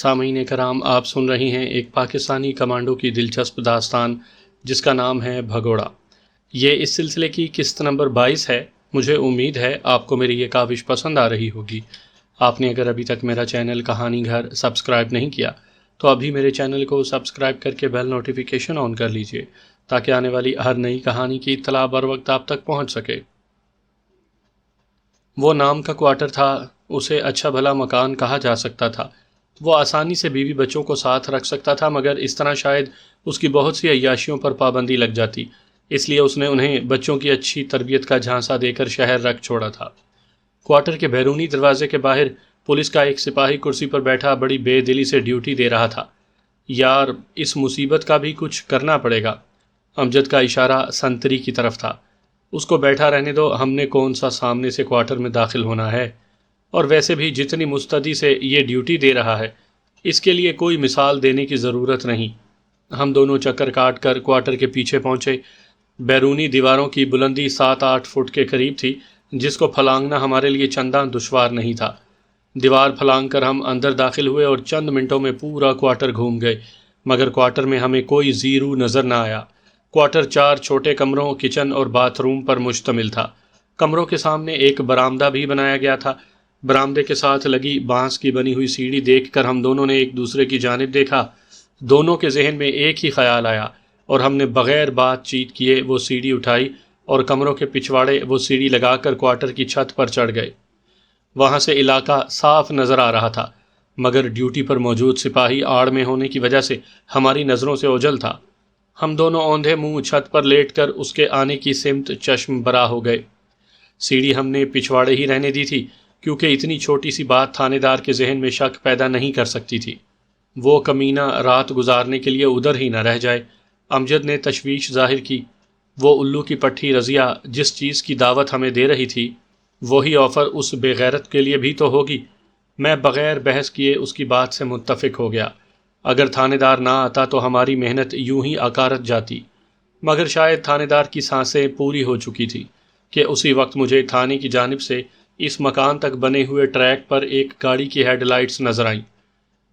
سامعین کرام، آپ سن رہے ہیں ایک پاکستانی کمانڈو کی دلچسپ داستان جس کا نام ہے بھگوڑا۔ یہ اس سلسلے کی قسط نمبر 22 ہے۔ مجھے امید ہے آپ کو میری یہ کاوش پسند آ رہی ہوگی۔ آپ نے اگر ابھی تک میرا چینل کہانی گھر سبسکرائب نہیں کیا تو ابھی میرے چینل کو سبسکرائب کر کے بیل نوٹیفیکیشن آن کر لیجئے تاکہ آنے والی ہر نئی کہانی کی اطلاع بر وقت آپ تک پہنچ سکے۔ وہ نام کا کوارٹر تھا، اسے اچھا بھلا مکان کہا جا سکتا تھا۔ وہ آسانی سے بیوی بچوں کو ساتھ رکھ سکتا تھا، مگر اس طرح شاید اس کی بہت سی عیاشیوں پر پابندی لگ جاتی، اس لیے اس نے انہیں بچوں کی اچھی تربیت کا جھانسا دے کر شہر رکھ چھوڑا تھا۔ کوارٹر کے بیرونی دروازے کے باہر پولیس کا ایک سپاہی کرسی پر بیٹھا بڑی بے دلی سے ڈیوٹی دے رہا تھا۔ یار، اس مصیبت کا بھی کچھ کرنا پڑے گا۔ امجد کا اشارہ سنتری کی طرف تھا۔ اس کو بیٹھا رہنے دو، ہم نے کون سا سامنے سے کوارٹر میں داخل ہونا ہے، اور ویسے بھی جتنی مستعدی سے یہ ڈیوٹی دے رہا ہے اس کے لیے کوئی مثال دینے کی ضرورت نہیں۔ ہم دونوں چکر کاٹ کر کوارٹر کے پیچھے پہنچے۔ بیرونی دیواروں کی بلندی 7-8 فٹ کے قریب تھی، جس کو پھلانگنا ہمارے لیے چنداں دشوار نہیں تھا۔ دیوار پھلانگ کر ہم اندر داخل ہوئے اور چند منٹوں میں پورا کوارٹر گھوم گئے، مگر کوارٹر میں ہمیں کوئی زیرو نظر نہ آیا۔ کوارٹر 4 چھوٹے کمروں، کچن اور باتھ روم پر مشتمل تھا۔ کمروں کے سامنے ایک برآمدہ بھی بنایا گیا تھا۔ برآمدے کے ساتھ لگی بانس کی بنی ہوئی سیڑھی دیکھ کر ہم دونوں نے ایک دوسرے کی جانب دیکھا۔ دونوں کے ذہن میں ایک ہی خیال آیا اور ہم نے بغیر بات چیت کیے وہ سیڑھی اٹھائی اور کمروں کے پچھواڑے وہ سیڑھی لگا کر کوارٹر کی چھت پر چڑھ گئے۔ وہاں سے علاقہ صاف نظر آ رہا تھا، مگر ڈیوٹی پر موجود سپاہی آڑ میں ہونے کی وجہ سے ہماری نظروں سے اوجھل تھا۔ ہم دونوں اوندھے منہ چھت پر لیٹ کر اس کے آنے کی سمت چشم برا ہو گئے۔ سیڑھی ہم نے پچھواڑے ہی رہنے دی تھی، کیونکہ اتنی چھوٹی سی بات تھانے دار کے ذہن میں شک پیدا نہیں کر سکتی تھی۔ وہ کمینہ رات گزارنے کے لیے ادھر ہی نہ رہ جائے۔ امجد نے تشویش ظاہر کی۔ وہ الو کی پٹھی رضیہ جس چیز کی دعوت ہمیں دے رہی تھی، وہی آفر اس بے غیرت کے لیے بھی تو ہوگی۔ میں بغیر بحث کیے اس کی بات سے متفق ہو گیا۔ اگر تھانے دار نہ آتا تو ہماری محنت یوں ہی اکارت جاتی، مگر شاید تھانے دار کی سانسیں پوری ہو چکی تھی کہ اسی وقت مجھے تھانے کی جانب سے اس مکان تک بنے ہوئے ٹریک پر ایک گاڑی کی ہیڈ لائٹس نظر آئیں۔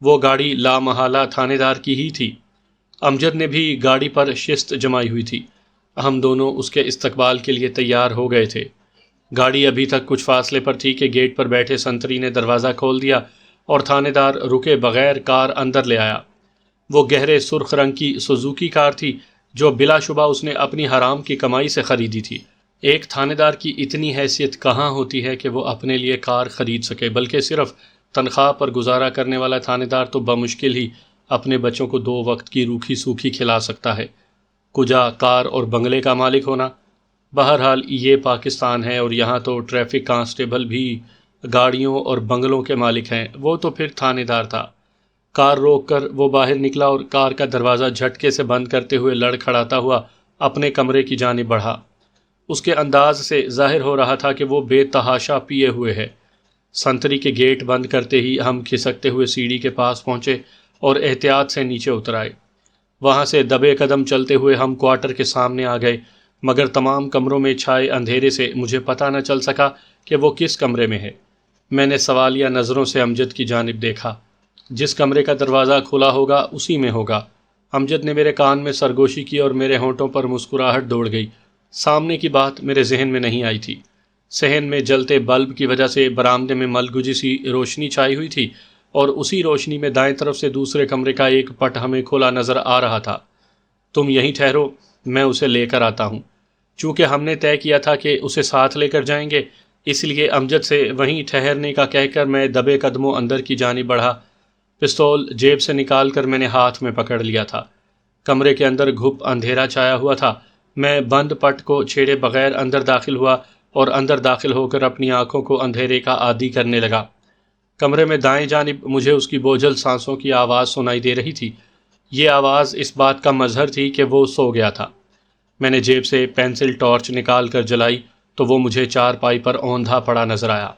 وہ گاڑی لامحالہ تھانے دار کی ہی تھی۔ امجد نے بھی گاڑی پر شست جمائی ہوئی تھی۔ ہم دونوں اس کے استقبال کے لیے تیار ہو گئے تھے۔ گاڑی ابھی تک کچھ فاصلے پر تھی کہ گیٹ پر بیٹھے سنتری نے دروازہ کھول دیا اور تھانے دار رکے بغیر کار اندر لے آیا۔ وہ گہرے سرخ رنگ کی سوزوکی کار تھی جو بلا شبہ اس نے اپنی حرام کی کمائی سے خریدی تھی۔ ایک تھانے دار کی اتنی حیثیت کہاں ہوتی ہے کہ وہ اپنے لیے کار خرید سکے، بلکہ صرف تنخواہ پر گزارا کرنے والا تھانے دار تو بمشکل ہی اپنے بچوں کو 2 وقت کی روکھی سوکھی کھلا سکتا ہے، کجا کار اور بنگلے کا مالک ہونا۔ بہرحال یہ پاکستان ہے اور یہاں تو ٹریفک کانسٹیبل بھی گاڑیوں اور بنگلوں کے مالک ہیں، وہ تو پھر تھانے دار تھا۔ کار روک کر وہ باہر نکلا اور کار کا دروازہ جھٹکے سے بند کرتے ہوئے لڑکھڑاتا ہوا اپنے کمرے کی جانب بڑھا۔ اس کے انداز سے ظاہر ہو رہا تھا کہ وہ بے تحاشا پیے ہوئے ہے۔ سنتری کے گیٹ بند کرتے ہی ہم کھسکتے ہوئے سیڑھی کے پاس پہنچے اور احتیاط سے نیچے اتر آئے۔ وہاں سے دبے قدم چلتے ہوئے ہم کوارٹر کے سامنے آ گئے، مگر تمام کمروں میں چھائے اندھیرے سے مجھے پتہ نہ چل سکا کہ وہ کس کمرے میں ہے۔ میں نے سوالیہ نظروں سے امجد کی جانب دیکھا۔ جس کمرے کا دروازہ کھلا ہوگا اسی میں ہوگا۔ امجد نے میرے کان میں سرگوشی کی اور میرے ہونٹوں پر مسکراہٹ دوڑ گئی۔ سامنے کی بات میرے ذہن میں نہیں آئی تھی۔ صحن میں جلتے بلب کی وجہ سے برآمدے میں ملگجی سی روشنی چھائی ہوئی تھی اور اسی روشنی میں دائیں طرف سے دوسرے کمرے کا ایک پٹ ہمیں کھلا نظر آ رہا تھا۔ تم یہیں ٹھہرو، میں اسے لے کر آتا ہوں۔ چونکہ ہم نے طے کیا تھا کہ اسے ساتھ لے کر جائیں گے، اس لیے امجد سے وہیں ٹھہرنے کا کہہ کر میں دبے قدموں اندر کی جانب بڑھا۔ پستول جیب سے نکال کر میں نے ہاتھ میں پکڑ لیا تھا۔ کمرے کے اندر گھپ اندھیرا چھایا ہوا تھا۔ میں بند پٹ کو چھیڑے بغیر اندر داخل ہوا اور اندر داخل ہو کر اپنی آنکھوں کو اندھیرے کا عادی کرنے لگا۔ کمرے میں دائیں جانب مجھے اس کی بوجھل سانسوں کی آواز سنائی دے رہی تھی۔ یہ آواز اس بات کا مظہر تھی کہ وہ سو گیا تھا۔ میں نے جیب سے پینسل ٹارچ نکال کر جلائی تو وہ مجھے چارپائی پر اوندھا پڑا نظر آیا۔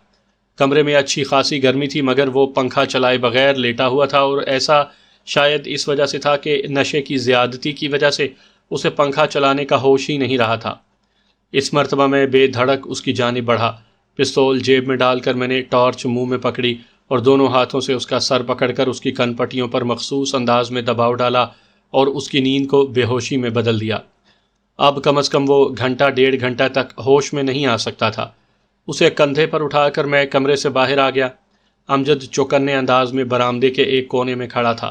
کمرے میں اچھی خاصی گرمی تھی، مگر وہ پنکھا چلائے بغیر لیٹا ہوا تھا، اور ایسا شاید اس وجہ سے تھا کہ نشے کی زیادتی کی وجہ سے اسے پنکھا چلانے کا ہوش ہی نہیں رہا تھا۔ اس مرتبہ میں بے دھڑک اس کی جانب بڑھا۔ پستول جیب میں ڈال کر میں نے ٹارچ منہ میں پکڑی اور دونوں ہاتھوں سے اس کا سر پکڑ کر اس کی کن پٹیوں پر مخصوص انداز میں دباؤ ڈالا اور اس کی نیند کو بے ہوشی میں بدل دیا۔ اب کم از کم وہ گھنٹہ ڈیڑھ گھنٹہ تک ہوش میں نہیں آ سکتا تھا۔ اسے کندھے پر اٹھا کر میں کمرے سے باہر آ گیا۔ امجد چوکنے انداز میں برآمدے کے ایک کونے میں کھڑا تھا۔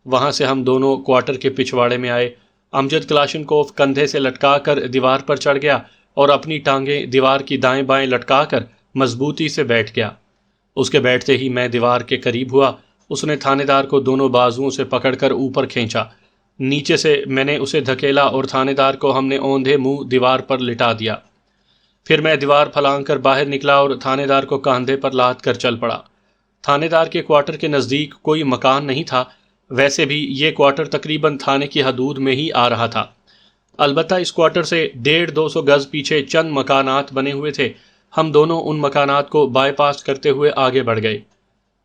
وہاں سے ہم دونوں کوارٹر کے پچھواڑے میں آئے۔ امجد کلاشنکوف کندھے سے لٹکا کر دیوار پر چڑھ گیا اور اپنی ٹانگیں دیوار کی دائیں بائیں لٹکا کر مضبوطی سے بیٹھ گیا۔ اس کے بیٹھتے ہی میں دیوار کے قریب ہوا۔ اس نے تھانے دار کو دونوں بازوؤں سے پکڑ کر اوپر کھینچا۔ نیچے سے میں نے اسے دھکیلا اور تھانے دار کو ہم نے اوندھے منہ دیوار پر لٹا دیا۔ پھر میں دیوار پھلانگ کر باہر نکلا اور تھانے دار کو کاندھے پر لاد کر چل پڑا۔ تھانے دار کے کوارٹر کے نزدیک کوئی مکان نہیں تھا، ویسے بھی یہ کوارٹر تقریباً تھانے کی حدود میں ہی آ رہا تھا۔ البتہ اس کوارٹر سے 150-200 گز پیچھے چند مکانات بنے ہوئے تھے۔ ہم دونوں ان مکانات کو بائی پاس کرتے ہوئے آگے بڑھ گئے۔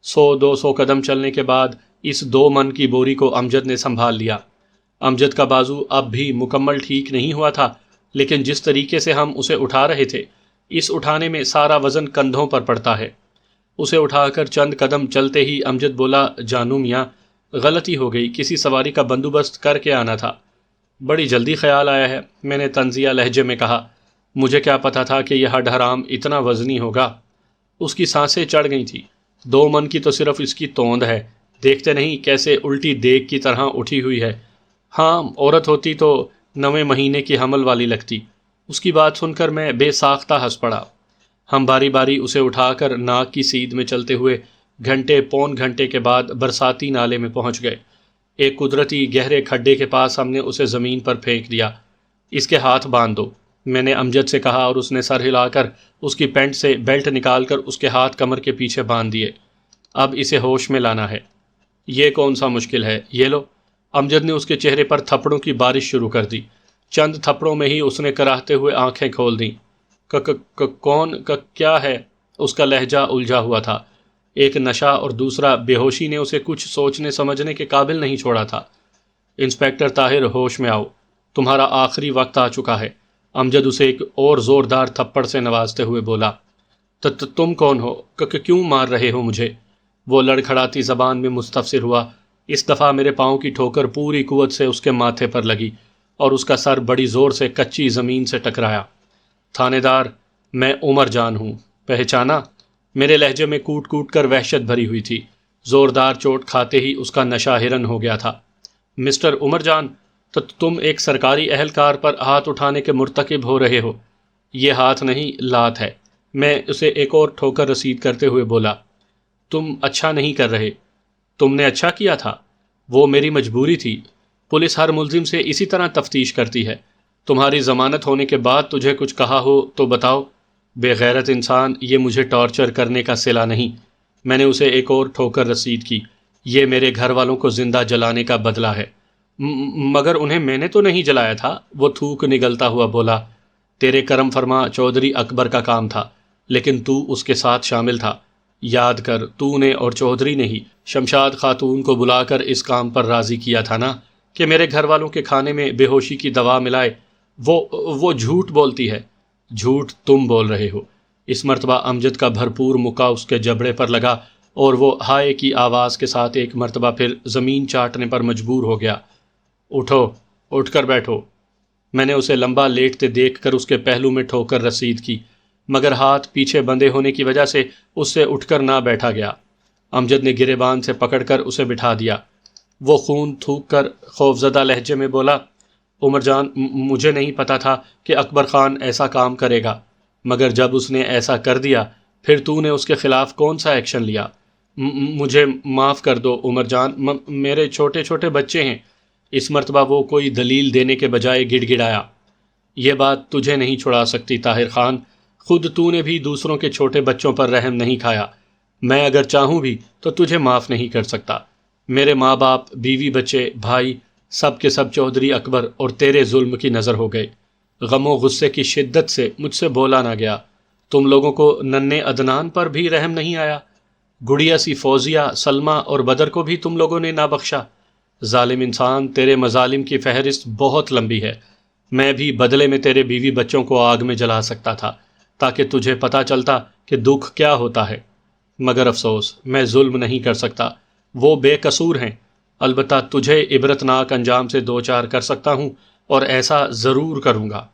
100-200 قدم چلنے کے بعد اس 2 من کی بوری کو امجد نے سنبھال لیا۔ امجد کا بازو اب بھی مکمل ٹھیک نہیں ہوا تھا، لیکن جس طریقے سے ہم اسے اٹھا رہے تھے، اس اٹھانے میں سارا وزن کندھوں پر پڑتا ہے۔ اسے اٹھا کر چند قدم چلتے ہی امجد بولا، جانو میاں، غلطی ہو گئی، کسی سواری کا بندوبست کر کے آنا تھا۔ بڑی جلدی خیال آیا ہے، میں نے طنزیہ لہجے میں کہا۔ مجھے کیا پتا تھا کہ یہ ہڈ حرام اتنا وزنی ہوگا۔ اس کی سانسیں چڑھ گئی تھیں۔ 2 من کی تو صرف اس کی توند ہے، دیکھتے نہیں کیسے الٹی دیگ کی طرح اٹھی ہوئی ہے۔ ہاں، عورت ہوتی تو 9ویں مہینے کی حمل والی لگتی۔ اس کی بات سن کر میں بے ساختہ ہنس پڑا۔ ہم باری باری اسے اٹھا کر ناک کی سیدھ میں چلتے ہوئے گھنٹے پون گھنٹے کے بعد برساتی نالے میں پہنچ گئے۔ ایک قدرتی گہرے کھڈے کے پاس ہم نے اسے زمین پر پھینک دیا۔ اس کے ہاتھ باندھ دو، میں نے امجد سے کہا اور اس نے سر ہلا کر اس کی پینٹ سے بیلٹ نکال کر اس کے ہاتھ کمر کے پیچھے باندھ دیے۔ اب اسے ہوش میں لانا ہے۔ یہ کون سا مشکل ہے، یہ لو۔ امجد نے اس کے چہرے پر تھپڑوں کی بارش شروع کر دی۔ چند تھپڑوں میں ہی اس نے کراہتے ہوئے آنکھیں کھول دیں۔ کون کیا ہے؟ اس کا لہجہ الجھا ہوا تھا۔ ایک نشہ اور دوسرا بے ہوشی نے اسے کچھ سوچنے سمجھنے کے قابل نہیں چھوڑا تھا۔ انسپیکٹر طاہر، ہوش میں آؤ، تمہارا آخری وقت آ چکا ہے۔ امجد اسے ایک اور زوردار تھپڑ سے نوازتے ہوئے بولا۔ تم کون ہو؟ کیوں مار رہے ہو مجھے؟ وہ لڑکھڑاتی زبان میں مستفسر ہوا۔ اس دفعہ میرے پاؤں کی ٹھوکر پوری قوت سے اس کے ماتھے پر لگی اور اس کا سر بڑی زور سے کچی زمین سے ٹکرایا۔ تھانے دار، میں عمر جان ہوں، پہچانا؟ میرے لہجے میں کوٹ کوٹ کر وحشت بھری ہوئی تھی۔ زوردار چوٹ کھاتے ہی اس کا نشہ ہرن ہو گیا تھا۔ مسٹر عمر جان، تو تم ایک سرکاری اہلکار پر ہاتھ اٹھانے کے مرتکب ہو رہے ہو۔ یہ ہاتھ نہیں، لات ہے۔ میں اسے ایک اور ٹھوکر رسید کرتے ہوئے بولا۔ تم اچھا نہیں کر رہے۔ تم نے اچھا کیا تھا، وہ میری مجبوری تھی۔ پولیس ہر ملزم سے اسی طرح تفتیش کرتی ہے۔ تمہاری ضمانت ہونے کے بعد تجھے کچھ کہا ہو تو بتاؤ۔ بے غیرت انسان، یہ مجھے ٹارچر کرنے کا صلہ نہیں۔ میں نے اسے ایک اور ٹھوکر رسید کی۔ یہ میرے گھر والوں کو زندہ جلانے کا بدلہ ہے۔ مگر انہیں میں نے تو نہیں جلایا تھا، وہ تھوک نگلتا ہوا بولا۔ تیرے کرم فرما چودھری اکبر کا کام تھا، لیکن تو اس کے ساتھ شامل تھا۔ یاد کر، تو نے اور چودھری نے ہی شمشاد خاتون کو بلا کر اس کام پر راضی کیا تھا نا کہ میرے گھر والوں کے کھانے میں بے ہوشی کی دوا ملائے۔ وہ جھوٹ بولتی ہے۔ جھوٹ تم بول رہے ہو۔ اس مرتبہ امجد کا بھرپور مکہ اس کے جبڑے پر لگا اور وہ ہائے کی آواز کے ساتھ ایک مرتبہ پھر زمین چاٹنے پر مجبور ہو گیا۔ اٹھو، اٹھ کر بیٹھو۔ میں نے اسے لمبا لیٹتے دیکھ کر اس کے پہلو میں ٹھوکر رسید کی، مگر ہاتھ پیچھے بندھے ہونے کی وجہ سے اس سے اٹھ کر نہ بیٹھا گیا۔ امجد نے گریبان سے پکڑ کر اسے بٹھا دیا۔ وہ خون تھوک کر خوفزدہ لہجے میں بولا، عمر جان، مجھے نہیں پتا تھا کہ اکبر خان ایسا کام کرے گا، مگر جب اس نے ایسا کر دیا پھر تو نے اس کے خلاف کون سا ایکشن لیا؟ مجھے معاف کر دو عمر جان، میرے چھوٹے چھوٹے بچے ہیں۔ اس مرتبہ وہ کوئی دلیل دینے کے بجائے گڑ گڑایا۔ یہ بات تجھے نہیں چھڑا سکتی طاہر خان، خود تو نے بھی دوسروں کے چھوٹے بچوں پر رحم نہیں کھایا۔ میں اگر چاہوں بھی تو تجھے معاف نہیں کر سکتا۔ میرے ماں باپ، بیوی، بچے، بھائی، سب کے سب چودھری اکبر اور تیرے ظلم کی نظر ہو گئے۔ غم و غصے کی شدت سے مجھ سے بولا نہ گیا۔ تم لوگوں کو ننھے عدنان پر بھی رحم نہیں آیا؟ گڑیا سی فوزیہ، سلمہ اور بدر کو بھی تم لوگوں نے نہ بخشا۔ ظالم انسان، تیرے مظالم کی فہرست بہت لمبی ہے۔ میں بھی بدلے میں تیرے بیوی بچوں کو آگ میں جلا سکتا تھا تاکہ تجھے پتہ چلتا کہ دکھ کیا ہوتا ہے۔ مگر افسوس میں ظلم نہیں کر سکتا، وہ بے قصور ہیں۔ البتہ تجھے عبرتناک انجام سے دوچار کر سکتا ہوں، اور ایسا ضرور کروں گا۔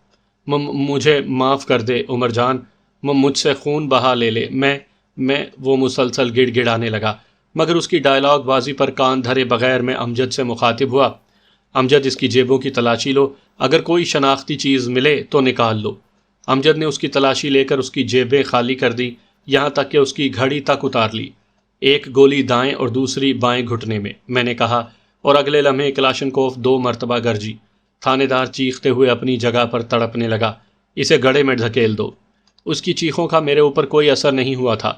مجھے معاف کر دے عمر جان، مجھ سے خون بہا لے لے، میں وہ مسلسل گڑ گڑانے لگا، مگر اس کی ڈائلاگ بازی پر کان دھرے بغیر میں امجد سے مخاطب ہوا۔ امجد، اس کی جیبوں کی تلاشی لو، اگر کوئی شناختی چیز ملے تو نکال لو۔ امجد نے اس کی تلاشی لے کر اس کی جیبیں خالی کر دی، یہاں تک کہ اس کی گھڑی تک اتار لی۔ ایک گولی دائیں اور دوسری بائیں گھٹنے میں نے کہا، اور اگلے لمحے کلاشنکوف 2 مرتبہ گرجی۔ تھانے دار چیختے ہوئے اپنی جگہ پر تڑپنے لگا۔ اسے گڑھے میں دھکیل دو۔ اس کی چیخوں کا میرے اوپر کوئی اثر نہیں ہوا تھا۔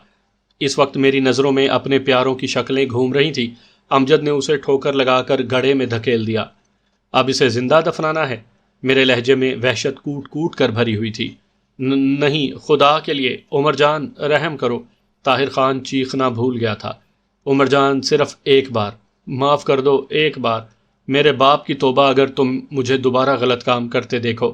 اس وقت میری نظروں میں اپنے پیاروں کی شکلیں گھوم رہی تھیں۔ امجد نے اسے ٹھوکر لگا کر گڑھے میں دھکیل دیا۔ اب اسے زندہ دفنانا ہے؟ میرے لہجے میں وحشت کوٹ کوٹ کر بھری ہوئی تھی۔ نہیں، خدا کے لیے عمر جان، رحم کرو۔ طاہر خان چیخنا بھول گیا تھا۔ عمر جان، صرف ایک بار معاف کر دو، ایک بار۔ میرے باپ کی توبہ، اگر تم مجھے دوبارہ غلط کام کرتے دیکھو۔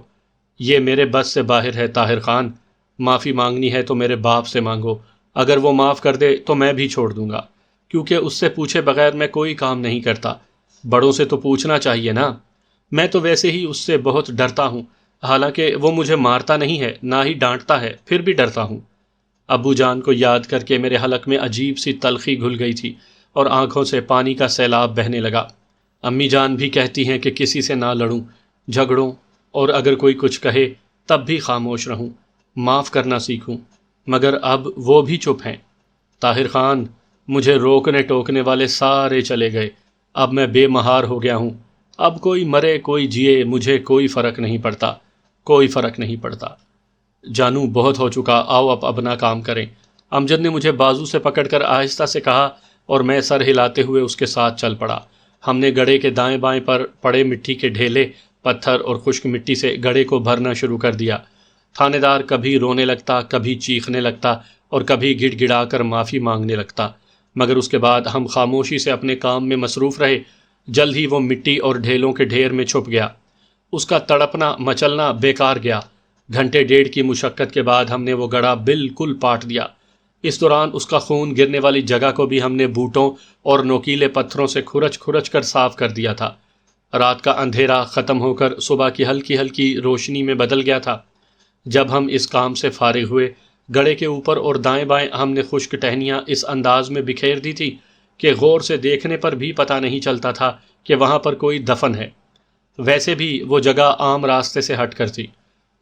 یہ میرے بس سے باہر ہے طاہر خان، معافی مانگنی ہے تو میرے باپ سے مانگو، اگر وہ معاف کر دے تو میں بھی چھوڑ دوں گا، کیونکہ اس سے پوچھے بغیر میں کوئی کام نہیں کرتا۔ بڑوں سے تو پوچھنا چاہیے نا۔ میں تو ویسے ہی اس سے بہت ڈرتا ہوں، حالانکہ وہ مجھے مارتا نہیں ہے، نہ ہی ڈانٹتا ہے، پھر بھی ڈرتا ہوں۔ ابو جان کو یاد کر کے میرے حلق میں عجیب سی تلخی گھل گئی تھی اور آنکھوں سے پانی کا سیلاب بہنے لگا۔ امی جان بھی کہتی ہیں کہ کسی سے نہ لڑوں، جھگڑوں، اور اگر کوئی کچھ کہے تب بھی خاموش رہوں، معاف کرنا سیکھوں، مگر اب وہ بھی چپ ہیں۔ طاہر خان، مجھے روکنے ٹوکنے والے سارے چلے گئے، اب میں بے مہار ہو گیا ہوں۔ اب کوئی مرے کوئی جیے، مجھے کوئی فرق نہیں پڑتا، کوئی فرق نہیں پڑتا۔ جانو، بہت ہو چکا، آؤ اب اپنا کام کریں۔ امجد نے مجھے بازو سے پکڑ کر آہستہ سے کہا، اور میں سر ہلاتے ہوئے اس کے ساتھ چل پڑا۔ ہم نے گڑھے کے دائیں بائیں پر پڑے مٹی کے ڈھیلے، پتھر اور خشک مٹی سے گڑھے کو بھرنا شروع کر دیا۔ تھانے دار کبھی رونے لگتا، کبھی چیخنے لگتا، اور کبھی گڑ گڑا کر معافی مانگنے لگتا، مگر اس کے بعد ہم خاموشی سے اپنے کام میں مصروف رہے۔ جلد ہی وہ مٹی اور ڈھیلوں کے ڈھیر میں چھپ گیا۔ اس کا تڑپنا مچلنا بیکار گیا۔ گھنٹے ڈیڑھ کی مشقت کے بعد ہم نے وہ گڑھا بالکل پاٹ دیا۔ اس دوران اس کا خون گرنے والی جگہ کو بھی ہم نے بوٹوں اور نوکیلے پتھروں سے کھرچ کھرچ کر صاف کر دیا تھا۔ رات کا اندھیرا ختم ہو کر صبح کی ہلکی ہلکی روشنی میں بدل گیا تھا۔ جب ہم اس کام سے فارغ ہوئے، گڑھے کے اوپر اور دائیں بائیں ہم نے خشک ٹہنیاں اس انداز میں بکھیر دی تھی کہ غور سے دیکھنے پر بھی پتہ نہیں چلتا تھا کہ وہاں پر کوئی دفن ہے۔ ویسے بھی وہ جگہ عام راستے سے ہٹ کر تھی۔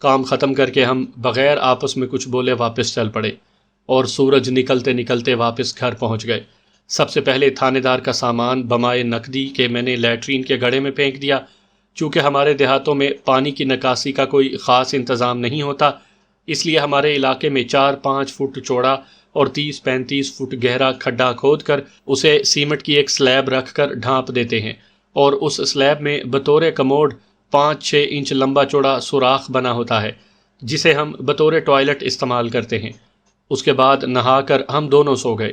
کام ختم کر کے ہم بغیر آپس میں کچھ بولے واپس چل پڑے، اور سورج نکلتے نکلتے واپس گھر پہنچ گئے۔ سب سے پہلے تھانے دار کا سامان بمائے نقدی کے میں نے لیٹرین کے گڑھے میں پھینک دیا۔ چونکہ ہمارے دیہاتوں میں پانی کی نکاسی کا کوئی خاص انتظام نہیں ہوتا، اس لیے ہمارے علاقے میں 4-5 فٹ چوڑا اور 30-35 فٹ گہرا کھڈا کھود کر اسے سیمنٹ کی ایک سلیب رکھ کر ڈھانپ دیتے ہیں، اور اس سلیب میں بطور کموڈ 5-6 انچ لمبا چوڑا سوراخ بنا ہوتا ہے، جسے ہم بطور ٹوائلٹ استعمال کرتے ہیں۔ اس کے بعد نہا کر ہم دونوں سو گئے۔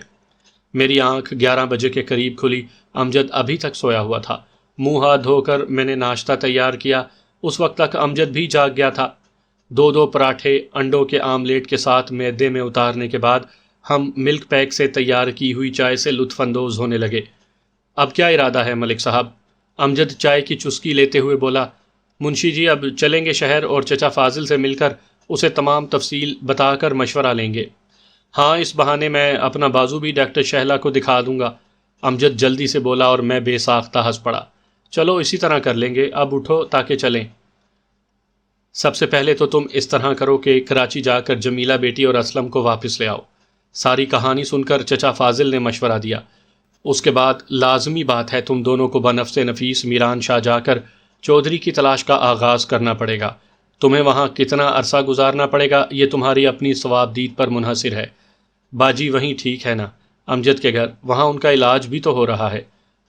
میری آنکھ 11 بجے کے قریب کھلی۔ امجد ابھی تک سویا ہوا تھا۔ منہ ہاتھ دھو کر میں نے ناشتہ تیار کیا۔ اس وقت تک امجد بھی جاگ گیا تھا۔ 2 پراٹھے انڈوں کے آملیٹ کے ساتھ میدے میں اتارنے کے بعد ہم ملک پیک سے تیار کی ہوئی چائے سے لطف اندوز ہونے لگے۔ اب کیا ارادہ ہے ملک صاحب؟ امجد چائے کی چسکی لیتے ہوئے بولا۔ منشی جی، اب چلیں گے شہر اور چچا فاضل سے مل کر اسے تمام تفصیل بتا کر مشورہ لیں گے۔ ہاں، اس بہانے میں اپنا بازو بھی ڈاکٹر شہلا کو دکھا دوں گا، امجد جلدی سے بولا، اور میں بے ساختہ ہنس پڑا۔ چلو اسی طرح کر لیں گے، اب اٹھو تاکہ چلیں۔ سب سے پہلے تو تم اس طرح کرو کہ کراچی جا کر جمیلہ بیٹی اور اسلم کو واپس لے آؤ۔ ساری کہانی سن کر چچا فاضل نے مشورہ دیا۔ اس کے بعد لازمی بات ہے تم دونوں کو بنفس نفیس میران شاہ جا کر چودھری کی تلاش کا آغاز کرنا پڑے گا۔ تمہیں وہاں کتنا عرصہ گزارنا پڑے گا یہ تمہاری اپنی ثوابدید پر منحصر ہے۔ باجی وہیں ٹھیک ہے نا، امجد کے گھر، وہاں ان کا علاج بھی تو ہو رہا ہے۔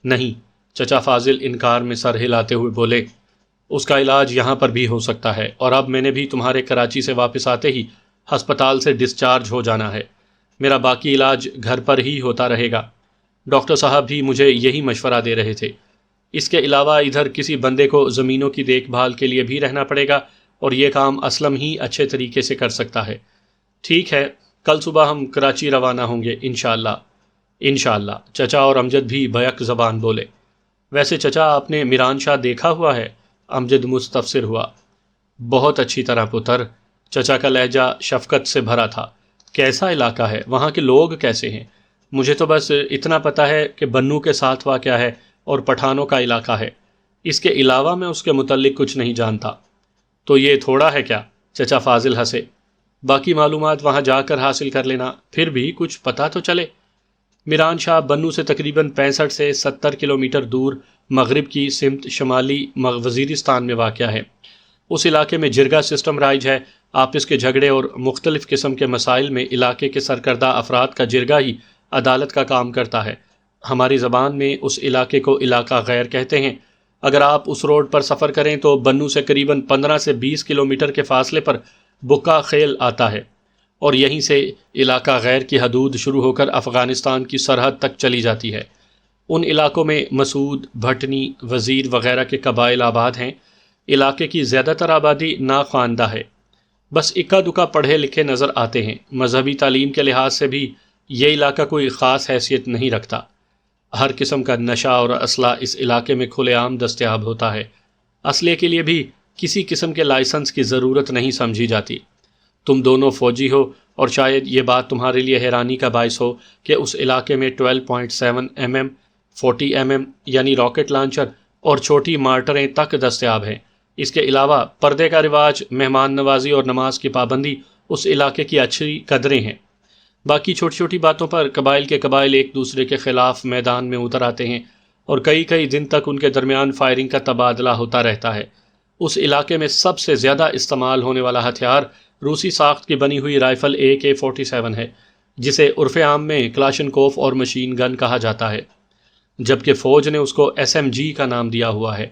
نہیں، چچا فاضل انکار میں سر ہلاتے ہوئے بولے، اس کا علاج یہاں پر بھی ہو سکتا ہے، اور اب میں نے بھی تمہارے کراچی سے واپس آتے ہی ہسپتال سے ڈسچارج ہو جانا ہے۔ میرا باقی علاج گھر پر ہی ہوتا رہے گا۔ ڈاکٹر صاحب بھی مجھے یہی مشورہ دے رہے تھے۔ اس کے علاوہ ادھر کسی بندے کو زمینوں کی دیکھ بھال کے لیے بھی رہنا پڑے گا، اور یہ کام اسلم ہی اچھے طریقے سے کر سکتا ہے۔ ٹھیک ہے، کل صبح ہم کراچی روانہ ہوں گے انشاءاللہ۔ انشاءاللہ، چچا اور امجد بھی بیک زبان بولے۔ ویسے چچا آپ نے میران شاہ دیکھا ہوا ہے؟ امجد مستفسر ہوا۔ بہت اچھی طرح پتر، چچا کا لہجہ شفقت سے بھرا تھا۔ کیسا علاقہ ہے؟ وہاں کے لوگ کیسے ہیں؟ مجھے تو بس اتنا پتا ہے کہ بنو کے ساتھ واقع ہے اور پٹھانوں کا علاقہ ہے، اس کے علاوہ میں اس کے متعلق کچھ نہیں جانتا۔ تو یہ تھوڑا ہے کیا؟ چچا فاضل ہنسے۔ باقی معلومات وہاں جا کر حاصل کر لینا، پھر بھی کچھ پتہ تو چلے۔ میران شاہ بنو سے تقریباً 65 سے 70 کلومیٹر دور مغرب کی سمت شمالی وزیرستان میں واقع ہے۔ اس علاقے میں جرگہ سسٹم رائج ہے۔ آپس کے جھگڑے اور مختلف قسم کے مسائل میں علاقے کے سرکردہ افراد کا جرگہ ہی عدالت کا کام کرتا ہے۔ ہماری زبان میں اس علاقے کو علاقہ غیر کہتے ہیں۔ اگر آپ اس روڈ پر سفر کریں تو بنو سے قریباً 15 سے 20 کلومیٹر کے فاصلے پر بکا خیل آتا ہے، اور یہیں سے علاقہ غیر کی حدود شروع ہو کر افغانستان کی سرحد تک چلی جاتی ہے۔ ان علاقوں میں مسعود، بھٹنی، وزیر وغیرہ کے قبائل آباد ہیں۔ علاقے کی زیادہ تر آبادی ناخواندہ ہے، بس اکا دکا پڑھے لکھے نظر آتے ہیں۔ مذہبی تعلیم کے لحاظ سے بھی یہ علاقہ کوئی خاص حیثیت نہیں رکھتا۔ ہر قسم کا نشہ اور اسلحہ اس علاقے میں کھلے عام دستیاب ہوتا ہے۔ اسلحے کے لیے بھی کسی قسم کے لائسنس کی ضرورت نہیں سمجھی جاتی۔ تم دونوں فوجی ہو اور شاید یہ بات تمہارے لیے حیرانی کا باعث ہو کہ اس علاقے میں 12.7 mm 40 mm یعنی راکٹ لانچر اور چھوٹی مارٹریں تک دستیاب ہیں۔ اس کے علاوہ پردے کا رواج، مہمان نوازی اور نماز کی پابندی اس علاقے کی اچھی قدریں ہیں۔ باقی چھوٹی چھوٹی باتوں پر قبائل کے قبائل ایک دوسرے کے خلاف میدان میں اتر آتے ہیں اور کئی دن تک ان کے درمیان فائرنگ کا تبادلہ ہوتا رہتا ہے۔ اس علاقے میں سب سے زیادہ استعمال ہونے والا ہتھیار روسی ساخت کی بنی ہوئی رائفل AK-47 ہے، جسے عرف عام میں کلاشنکوف اور مشین گن کہا جاتا ہے، جبکہ فوج نے اس کو SMG کا نام دیا ہوا ہے۔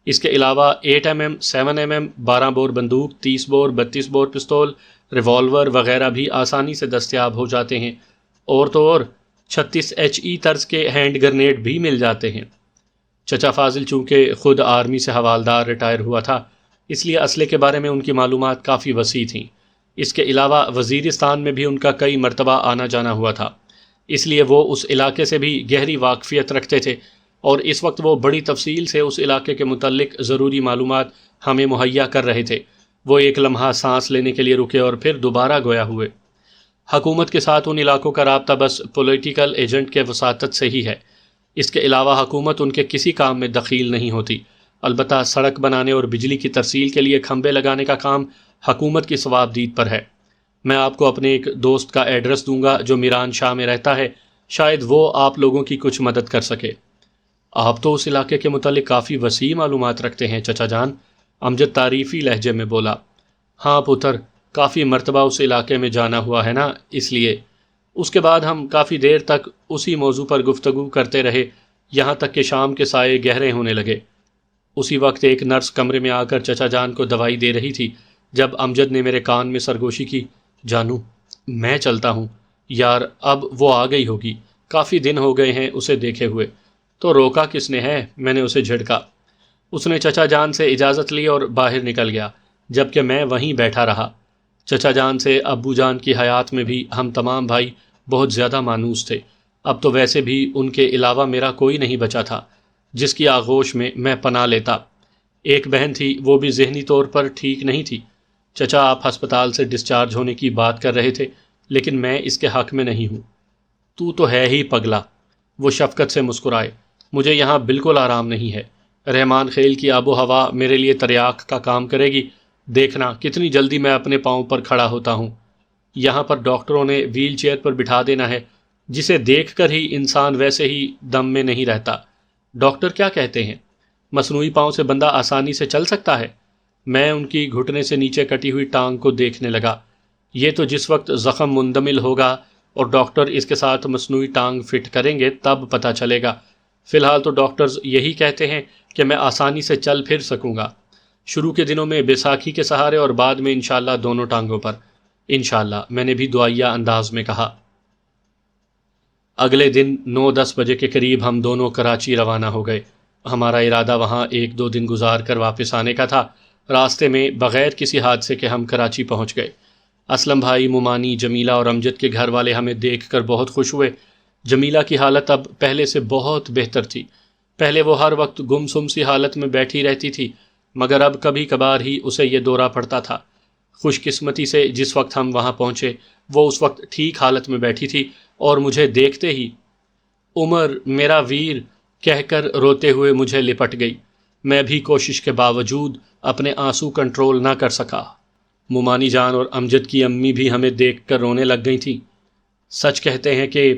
اس کے علاوہ 8 mm 7 mm 12 بور بندوق، 30 بور 32 بور پستول، ریوالور وغیرہ بھی آسانی سے دستیاب ہو جاتے ہیں، اور تو اور 36 HE طرز کے ہینڈ گرنیڈ بھی مل جاتے ہیں۔ چچا فاضل چونکہ خود آرمی سے حوالدار ریٹائر ہوا تھا، اس لیے اسلحے کے بارے میں ان کی معلومات کافی وسیع تھیں۔ اس کے علاوہ وزیرستان میں بھی ان کا کئی مرتبہ آنا جانا ہوا تھا، اس لیے وہ اس علاقے سے بھی گہری واقفیت رکھتے تھے، اور اس وقت وہ بڑی تفصیل سے اس علاقے کے متعلق ضروری معلومات ہمیں مہیا کر رہے تھے۔ وہ ایک لمحہ سانس لینے کے لیے رکے اور پھر دوبارہ گویا ہوئے۔ حکومت کے ساتھ ان علاقوں کا رابطہ بس پولیٹیکل ایجنٹ کے وساطت سے ہی ہے۔ اس کے علاوہ حکومت ان کے کسی کام میں دخیل نہیں ہوتی۔ البتہ سڑک بنانے اور بجلی کی ترسیل کے لیے کھمبے لگانے کا کام حکومت کی ثوابدید پر ہے۔ میں آپ کو اپنے ایک دوست کا ایڈریس دوں گا جو میران شاہ میں رہتا ہے، شاید وہ آپ لوگوں کی کچھ مدد کر سکے۔ آپ تو اس علاقے کے متعلق کافی وسیع معلومات رکھتے ہیں چچا جان، امجد تعریفی لہجے میں بولا۔ ہاں پتر، کافی مرتبہ اس علاقے میں جانا ہوا ہے نا، اس لیے۔ اس کے بعد ہم کافی دیر تک اسی موضوع پر گفتگو کرتے رہے، یہاں تک کہ شام کے سائے گہرے ہونے لگے۔ اسی وقت ایک نرس کمرے میں آ کر چچا جان کو دوائی دے رہی تھی جب امجد نے میرے کان میں سرگوشی کی، جانو میں چلتا ہوں یار، اب وہ آ گئی ہوگی، کافی دن ہو گئے ہیں اسے دیکھے ہوئے۔ تو روکا کس نے ہے؟ میں نے اسے جھڑکا۔ اس نے چچا جان سے اجازت لی اور باہر نکل گیا، جبکہ میں وہیں بیٹھا رہا۔ چچا جان سے ابو جان کی حیات میں بھی ہم تمام بھائی بہت زیادہ مانوس تھے۔ اب تو ویسے بھی ان کے علاوہ میرا کوئی نہیں بچا تھا جس کی آغوش میں میں پناہ لیتا۔ ایک بہن تھی، وہ بھی ذہنی طور پر ٹھیک نہیں تھی۔ چچا آپ ہسپتال سے ڈسچارج ہونے کی بات کر رہے تھے، لیکن میں اس کے حق میں نہیں ہوں۔ تو ہے ہی پگلا، وہ شفقت سے مسکرائے۔ مجھے یہاں بالکل آرام نہیں ہے۔ رحمان خیل کی آب و ہوا میرے لیے تریاق کا کام کرے گی۔ دیکھنا کتنی جلدی میں اپنے پاؤں پر کھڑا ہوتا ہوں۔ یہاں پر ڈاکٹروں نے ویل چیئر پر بٹھا دینا ہے، جسے دیکھ کر ہی انسان ویسے ہی دم میں نہیں رہتا۔ ڈاکٹر کیا کہتے ہیں؟ مصنوعی پاؤں سے بندہ آسانی سے چل سکتا ہے؟ میں ان کی گھٹنے سے نیچے کٹی ہوئی ٹانگ کو دیکھنے لگا۔ یہ تو جس وقت زخم مندمل ہوگا اور ڈاکٹر اس کے ساتھ مصنوعی ٹانگ فٹ کریں گے تب پتہ چلے گا۔ فی الحال تو ڈاکٹرز یہی کہتے ہیں کہ میں آسانی سے چل پھر سکوں گا، شروع کے دنوں میں بیساکھی کے سہارے اور بعد میں انشاءاللہ دونوں ٹانگوں پر۔ انشاءاللہ، میں نے بھی دعائیہ انداز میں کہا۔ اگلے دن 9-10 بجے کے قریب ہم دونوں کراچی روانہ ہو گئے۔ ہمارا ارادہ وہاں 1-2 دن گزار کر واپس آنے کا تھا۔ راستے میں بغیر کسی حادثے کے ہم کراچی پہنچ گئے۔ اسلم بھائی، مومانی، جمیلہ اور امجد کے گھر والے ہمیں دیکھ کر بہت خوش ہوئے۔ جمیلہ کی حالت اب پہلے سے بہت بہتر تھی۔ پہلے وہ ہر وقت گم سم سی حالت میں بیٹھی رہتی تھی، مگر اب کبھی کبھار ہی اسے یہ دورہ پڑتا تھا۔ خوش قسمتی سے جس وقت ہم وہاں پہنچے وہ اس وقت ٹھیک حالت میں بیٹھی تھی، اور مجھے دیکھتے ہی عمر میرا ویر کہہ کر روتے ہوئے مجھے لپٹ گئی۔ میں بھی کوشش کے باوجود اپنے آنسو کنٹرول نہ کر سکا۔ مومانی جان اور امجد کی امی بھی ہمیں دیکھ کر رونے لگ گئی تھیں۔ سچ کہتے ہیں کہ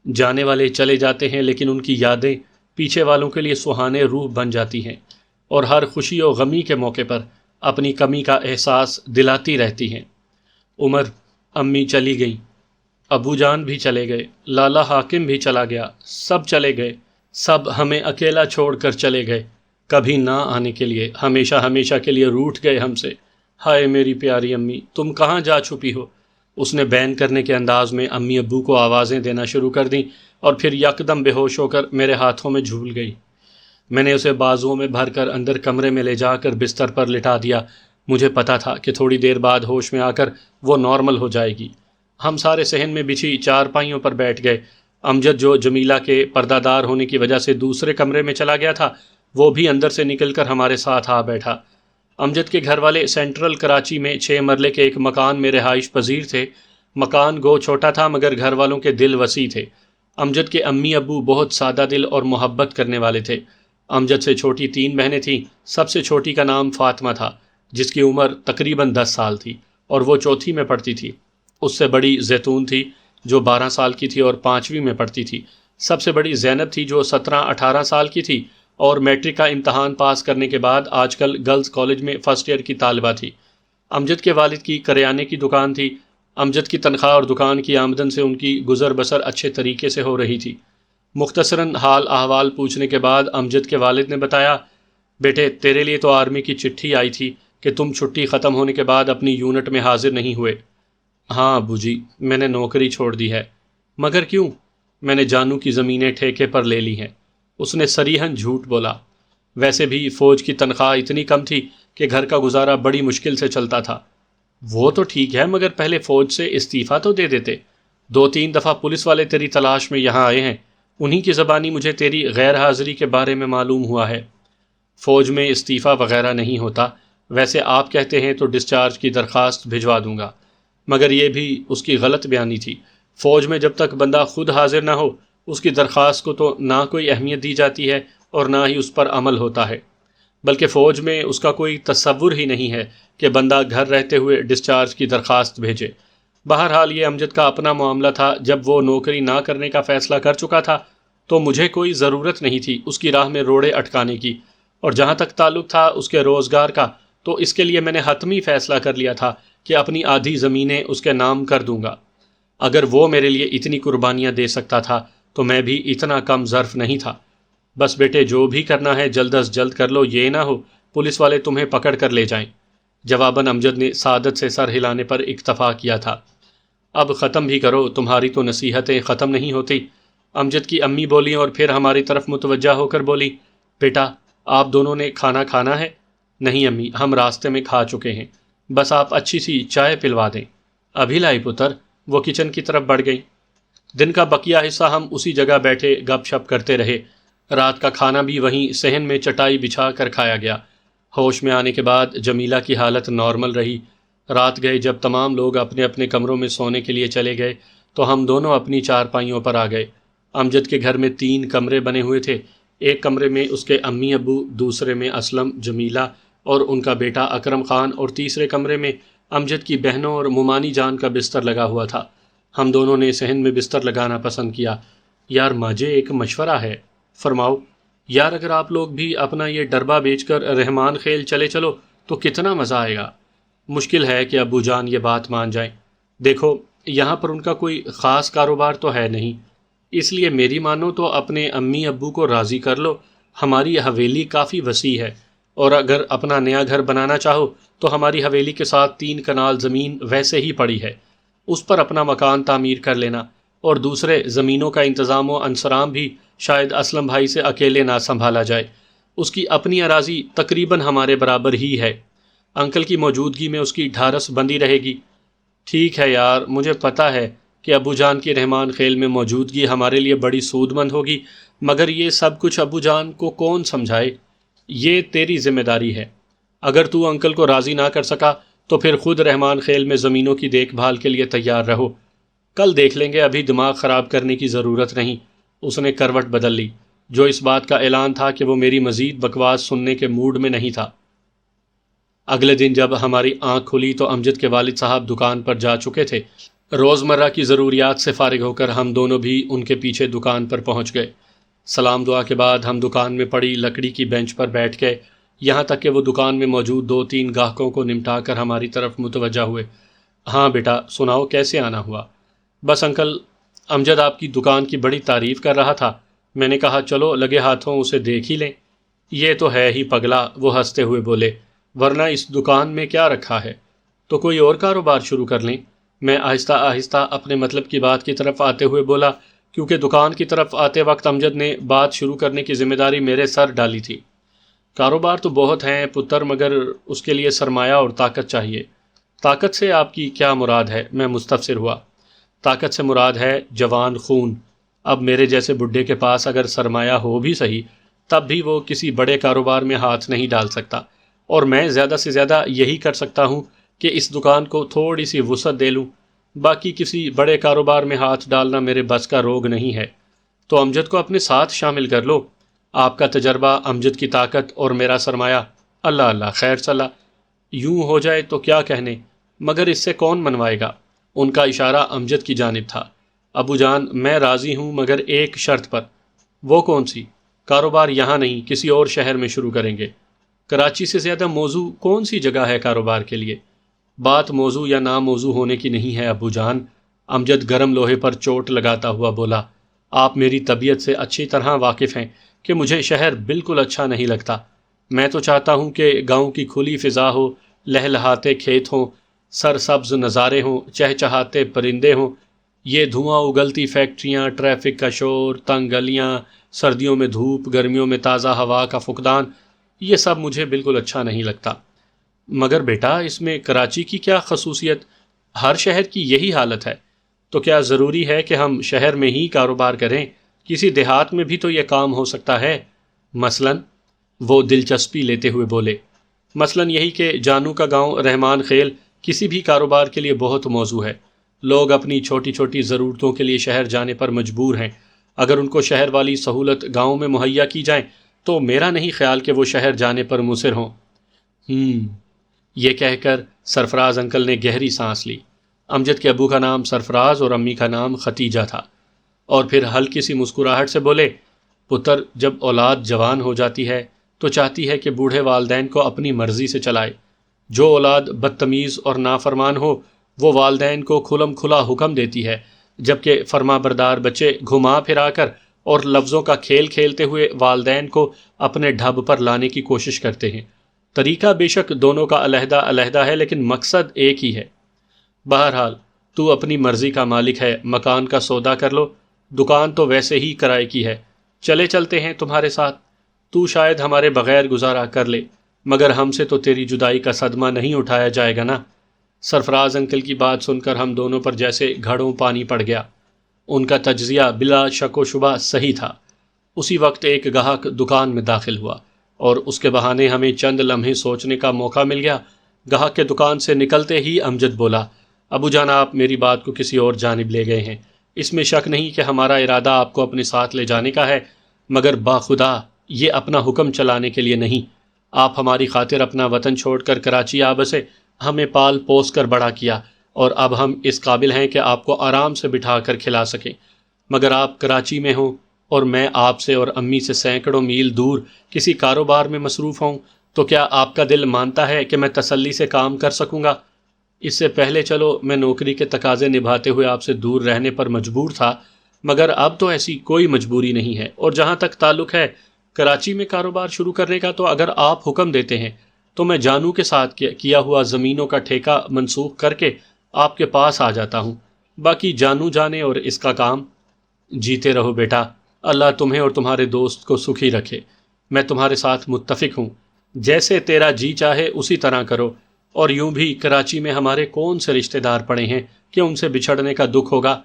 جانے والے چلے جاتے ہیں، لیکن ان کی یادیں پیچھے والوں کے لیے سہانے روح بن جاتی ہیں، اور ہر خوشی و غمی کے موقع پر اپنی کمی کا احساس دلاتی رہتی ہیں۔ عمر، امی چلی گئیں، ابو جان بھی چلے گئے، لالا حاکم بھی چلا گیا، سب چلے گئے، سب ہمیں اکیلا چھوڑ کر چلے گئے، کبھی نہ آنے کے لیے، ہمیشہ ہمیشہ کے لیے روٹھ گئے ہم سے۔ ہائے میری پیاری امی، تم کہاں جا چھپی ہو؟ اس نے بین کرنے کے انداز میں امی ابو کو آوازیں دینا شروع کر دیں، اور پھر یکدم بے ہوش ہو کر میرے ہاتھوں میں جھول گئی۔ میں نے اسے بازوؤں میں بھر کر اندر کمرے میں لے جا کر بستر پر لٹا دیا۔ مجھے پتا تھا کہ تھوڑی دیر بعد ہوش میں آ کر وہ نارمل ہو جائے گی۔ ہم سارے صحن میں بچھی چارپائیوں پر بیٹھ گئے۔ امجد، جو جمیلہ کے پردہ دار ہونے کی وجہ سے دوسرے کمرے میں چلا گیا تھا، وہ بھی اندر سے نکل کر ہمارے ساتھ آ بیٹھا۔ امجد کے گھر والے سینٹرل کراچی میں 6 مرلے کے ایک مکان میں رہائش پذیر تھے۔ مکان گو چھوٹا تھا، مگر گھر والوں کے دل وسیع تھے۔ امجد کے امی ابو بہت سادہ دل اور محبت کرنے والے تھے۔ امجد سے چھوٹی 3 بہنیں تھیں۔ سب سے چھوٹی کا نام فاطمہ تھا، جس کی عمر تقریباً 10 سال تھی، اور وہ چوتھی میں پڑھتی تھی۔ اس سے بڑی زیتون تھی، جو 12 سال کی تھی اور 5ویں میں پڑھتی تھی۔ سب سے بڑی زینب تھی، جو 17-18 سال کی تھی اور میٹرک کا امتحان پاس کرنے کے بعد آج کل گرلز کالج میں فرسٹ ایئر کی طالبہ تھی۔ امجد کے والد کی کریانے کی دکان تھی۔ امجد کی تنخواہ اور دکان کی آمدن سے ان کی گزر بسر اچھے طریقے سے ہو رہی تھی۔ مختصراً حال احوال پوچھنے کے بعد امجد کے والد نے بتایا، بیٹے تیرے لیے تو آرمی کی چٹھی آئی تھی کہ تم چھٹی ختم ہونے کے بعد اپنی یونٹ میں حاضر نہیں ہوئے۔ ہاں ابو جی، میں نے نوکری چھوڑ دی ہے۔ مگر کیوں؟ میں نے جانو کی زمینیں ٹھیکے پر لے لی ہیں۔ اس نے صریحاً جھوٹ بولا۔ ویسے بھی فوج کی تنخواہ اتنی کم تھی کہ گھر کا گزارا بڑی مشکل سے چلتا تھا۔ وہ تو ٹھیک ہے، مگر پہلے فوج سے استعفیٰ تو دے دیتے۔ 2-3 دفعہ پولیس والے تیری تلاش میں یہاں آئے ہیں، انہی کی زبانی مجھے تیری غیر حاضری کے بارے میں معلوم ہوا ہے۔ فوج میں استعفیٰ وغیرہ نہیں ہوتا۔ ویسے آپ کہتے ہیں تو ڈسچارج کی درخواست بھجوا دوں گا، مگر یہ بھی اس کی غلط بیانی تھی۔ فوج میں جب تک بندہ خود حاضر نہ ہو، اس کی درخواست کو تو نہ کوئی اہمیت دی جاتی ہے اور نہ ہی اس پر عمل ہوتا ہے، بلکہ فوج میں اس کا کوئی تصور ہی نہیں ہے کہ بندہ گھر رہتے ہوئے ڈسچارج کی درخواست بھیجے۔ بہرحال یہ امجد کا اپنا معاملہ تھا۔ جب وہ نوکری نہ کرنے کا فیصلہ کر چکا تھا تو مجھے کوئی ضرورت نہیں تھی اس کی راہ میں روڑے اٹکانے کی، اور جہاں تک تعلق تھا اس کے روزگار کا، تو اس کے لیے میں نے حتمی فیصلہ کر لیا تھا کہ اپنی آدھی زمینیں اس کے نام کر دوں گا۔ اگر وہ میرے لیے اتنی قربانیاں دے سکتا تھا تو میں بھی اتنا کم ظرف نہیں تھا۔ بس بیٹے جو بھی کرنا ہے جلد از جلد کر لو، یہ نہ ہو پولیس والے تمہیں پکڑ کر لے جائیں۔ جواباً امجد نے سعادت سے سر ہلانے پر اکتفا کیا تھا۔ اب ختم بھی کرو، تمہاری تو نصیحتیں ختم نہیں ہوتی، امجد کی امی بولی، اور پھر ہماری طرف متوجہ ہو کر بولی، بیٹا آپ دونوں نے کھانا کھانا ہے؟ نہیں امی، ہم راستے میں کھا چکے ہیں، بس آپ اچھی سی چائے پلوا دیں۔ ابھی لائی پتر، وہ کچن کی طرف بڑھ گئی۔ دن کا بقیہ حصہ ہم اسی جگہ بیٹھے گپ شپ کرتے رہے۔ رات کا کھانا بھی وہیں صحن میں چٹائی بچھا کر کھایا گیا۔ ہوش میں آنے کے بعد جمیلہ کی حالت نارمل رہی۔ رات گئے جب تمام لوگ اپنے اپنے کمروں میں سونے کے لیے چلے گئے تو ہم دونوں اپنی چارپائیوں پر آ گئے۔ امجد کے گھر میں 3 کمرے بنے ہوئے تھے۔ ایک کمرے میں اس کے امی ابو، دوسرے میں اسلم، جمیلہ اور ان کا بیٹا اکرم خان، اور تیسرے کمرے میں امجد کی بہنوں اور مومانی جان کا بستر لگا ہوا تھا۔ ہم دونوں نے صحن میں بستر لگانا پسند کیا۔ یار ماجے، ایک مشورہ ہے۔ فرماؤ۔ یار اگر آپ لوگ بھی اپنا یہ ڈربہ بیچ کر رحمان خیل چلے چلو تو کتنا مزہ آئے گا۔ مشکل ہے کہ ابو جان یہ بات مان جائیں۔ دیکھو یہاں پر ان کا کوئی خاص کاروبار تو ہے نہیں، اس لیے میری مانو تو اپنے امی ابو کو راضی کر لو۔ ہماری حویلی کافی وسیع ہے، اور اگر اپنا نیا گھر بنانا چاہو تو ہماری حویلی کے ساتھ 3 کنال زمین ویسے ہی پڑی ہے، اس پر اپنا مکان تعمیر کر لینا، اور دوسرے زمینوں کا انتظام و انصرام بھی شاید اسلم بھائی سے اکیلے نہ سنبھالا جائے۔ اس کی اپنی اراضی تقریباً ہمارے برابر ہی ہے۔ انکل کی موجودگی میں اس کی ڈھارس بندی رہے گی۔ ٹھیک ہے یار، مجھے پتہ ہے کہ ابو جان کی رحمان خیل میں موجودگی ہمارے لیے بڑی سود مند ہوگی، مگر یہ سب کچھ ابو جان کو کون سمجھائے؟ یہ تیری ذمہ داری ہے۔ اگر تو انکل کو راضی نہ کر سکا تو پھر خود رحمان خیل میں زمینوں کی دیکھ بھال کے لیے تیار رہو۔ کل دیکھ لیں گے، ابھی دماغ خراب کرنے کی ضرورت نہیں۔ اس نے کروٹ بدل لی، جو اس بات کا اعلان تھا کہ وہ میری مزید بکواس سننے کے موڈ میں نہیں تھا۔ اگلے دن جب ہماری آنکھ کھلی تو امجد کے والد صاحب دکان پر جا چکے تھے۔ روزمرہ کی ضروریات سے فارغ ہو کر ہم دونوں بھی ان کے پیچھے دکان پر پہنچ گئے۔ سلام دعا کے بعد ہم دکان میں پڑی لکڑی کی بینچ پر بیٹھ گئے، یہاں تک کہ وہ دکان میں موجود 2-3 گاہکوں کو نمٹا کر ہماری طرف متوجہ ہوئے۔ ہاں بیٹا سناؤ، کیسے آنا ہوا؟ بس انکل، امجد آپ کی دکان کی بڑی تعریف کر رہا تھا، میں نے کہا چلو لگے ہاتھوں اسے دیکھ ہی لیں۔ یہ تو ہے ہی پگلا، وہ ہنستے ہوئے بولے، ورنہ اس دکان میں کیا رکھا ہے؟ تو کوئی اور کاروبار شروع کر لیں۔ میں آہستہ آہستہ اپنے مطلب کی بات کی طرف آتے ہوئے بولا، کیونکہ دکان کی طرف آتے وقت امجد نے بات شروع کرنے کی ذمہ داری میرے سر ڈالی تھی۔ کاروبار تو بہت ہیں پتر، مگر اس کے لیے سرمایہ اور طاقت چاہیے۔ طاقت سے آپ کی کیا مراد ہے؟ میں مستفسر ہوا۔ طاقت سے مراد ہے جوان خون۔ اب میرے جیسے بڈھے کے پاس اگر سرمایہ ہو بھی صحیح، تب بھی وہ کسی بڑے کاروبار میں ہاتھ نہیں ڈال سکتا، اور میں زیادہ سے زیادہ یہی کر سکتا ہوں کہ اس دکان کو تھوڑی سی وسعت دے لوں، باقی کسی بڑے کاروبار میں ہاتھ ڈالنا میرے بس کا روگ نہیں ہے۔ تو امجد کو اپنے ساتھ شامل کر لو، آپ کا تجربہ، امجد کی طاقت اور میرا سرمایہ، اللہ اللہ خیر صلاح، یوں ہو جائے تو کیا کہنے، مگر اس سے کون منوائے گا؟ ان کا اشارہ امجد کی جانب تھا۔ ابو جان میں راضی ہوں، مگر ایک شرط پر۔ وہ کون سی؟ کاروبار یہاں نہیں، کسی اور شہر میں شروع کریں گے۔ کراچی سے زیادہ موزوں کون سی جگہ ہے کاروبار کے لیے؟ بات موزوں یا ناموزوں ہونے کی نہیں ہے ابو جان، امجد گرم لوہے پر چوٹ لگاتا ہوا بولا۔ آپ میری طبیعت سے اچھی طرح واقف ہیں کہ مجھے شہر بالکل اچھا نہیں لگتا۔ میں تو چاہتا ہوں کہ گاؤں کی کھلی فضا ہو، لہلہاتے کھیت ہوں، سرسبز نظارے ہوں، چہچہاتے پرندے ہوں۔ یہ دھواں اگلتی فیکٹریاں، ٹریفک کا شور، تنگ گلیاں، سردیوں میں دھوپ، گرمیوں میں تازہ ہوا کا فقدان، یہ سب مجھے بالکل اچھا نہیں لگتا۔ مگر بیٹا اس میں کراچی کی کیا خصوصیت؟ ہر شہر کی یہی حالت ہے۔ تو کیا ضروری ہے کہ ہم شہر میں ہی کاروبار کریں؟ کسی دیہات میں بھی تو یہ کام ہو سکتا ہے۔ مثلاً؟ وہ دلچسپی لیتے ہوئے بولے، مثلاً یہی کہ جانو کا گاؤں رحمان خیل کسی بھی کاروبار کے لیے بہت موزوں ہے۔ لوگ اپنی چھوٹی چھوٹی ضرورتوں کے لیے شہر جانے پر مجبور ہیں۔ اگر ان کو شہر والی سہولت گاؤں میں مہیا کی جائیں تو میرا نہیں خیال کہ وہ شہر جانے پر مصر ہوں۔ یہ کہہ کر سرفراز انکل نے گہری سانس لی۔ امجد کے ابو کا نام سرفراز اور امی کا نام ختیجہ تھا، اور پھر ہلکی سی مسکراہٹ سے بولے، پتر جب اولاد جوان ہو جاتی ہے تو چاہتی ہے کہ بوڑھے والدین کو اپنی مرضی سے چلائے۔ جو اولاد بدتمیز اور نافرمان ہو وہ والدین کو کھلم کھلا حکم دیتی ہے، جبکہ فرما بردار بچے گھما پھرا کر اور لفظوں کا کھیل کھیلتے ہوئے والدین کو اپنے ڈھب پر لانے کی کوشش کرتے ہیں۔ طریقہ بے شک دونوں کا علیحدہ علیحدہ ہے، لیکن مقصد ایک ہی ہے۔ بہرحال تو اپنی مرضی کا مالک ہے، مکان کا سودا کر لو، دکان تو ویسے ہی کرائے کی ہے، چلے چلتے ہیں تمہارے ساتھ۔ تو شاید ہمارے بغیر گزارا کر لے، مگر ہم سے تو تیری جدائی کا صدمہ نہیں اٹھایا جائے گا نا۔ سرفراز انکل کی بات سن کر ہم دونوں پر جیسے گھڑوں پانی پڑ گیا۔ ان کا تجزیہ بلا شک و شبہ صحیح تھا۔ اسی وقت ایک گاہک دکان میں داخل ہوا، اور اس کے بہانے ہمیں چند لمحے سوچنے کا موقع مل گیا۔ گاہک کے دکان سے نکلتے ہی امجد بولا، ابو جان آپ میری بات کو کسی اور جانب لے گئے ہیں۔ اس میں شک نہیں کہ ہمارا ارادہ آپ کو اپنے ساتھ لے جانے کا ہے، مگر باخدا یہ اپنا حکم چلانے کے لیے نہیں۔ آپ ہماری خاطر اپنا وطن چھوڑ کر کراچی آ بسے، ہمیں پال پوس کر بڑا کیا، اور اب ہم اس قابل ہیں کہ آپ کو آرام سے بٹھا کر کھلا سکیں، مگر آپ کراچی میں ہوں اور میں آپ سے اور امی سے سینکڑوں میل دور کسی کاروبار میں مصروف ہوں، تو کیا آپ کا دل مانتا ہے کہ میں تسلی سے کام کر سکوں گا؟ اس سے پہلے چلو میں نوکری کے تقاضے نبھاتے ہوئے آپ سے دور رہنے پر مجبور تھا، مگر اب تو ایسی کوئی مجبوری نہیں ہے۔ اور جہاں تک تعلق ہے کراچی میں کاروبار شروع کرنے کا، تو اگر آپ حکم دیتے ہیں تو میں جانو کے ساتھ کیا ہوا زمینوں کا ٹھیکہ منسوخ کر کے آپ کے پاس آ جاتا ہوں۔ باقی جانو جانے اور اس کا کام۔ جیتے رہو بیٹا، اللہ تمہیں اور تمہارے دوست کو سکھی رکھے۔ میں تمہارے ساتھ متفق ہوں، جیسے تیرا جی چاہے اسی طرح کرو، اور یوں بھی کراچی میں ہمارے کون سے رشتہ دار پڑے ہیں کہ ان سے بچھڑنے کا دکھ ہوگا؟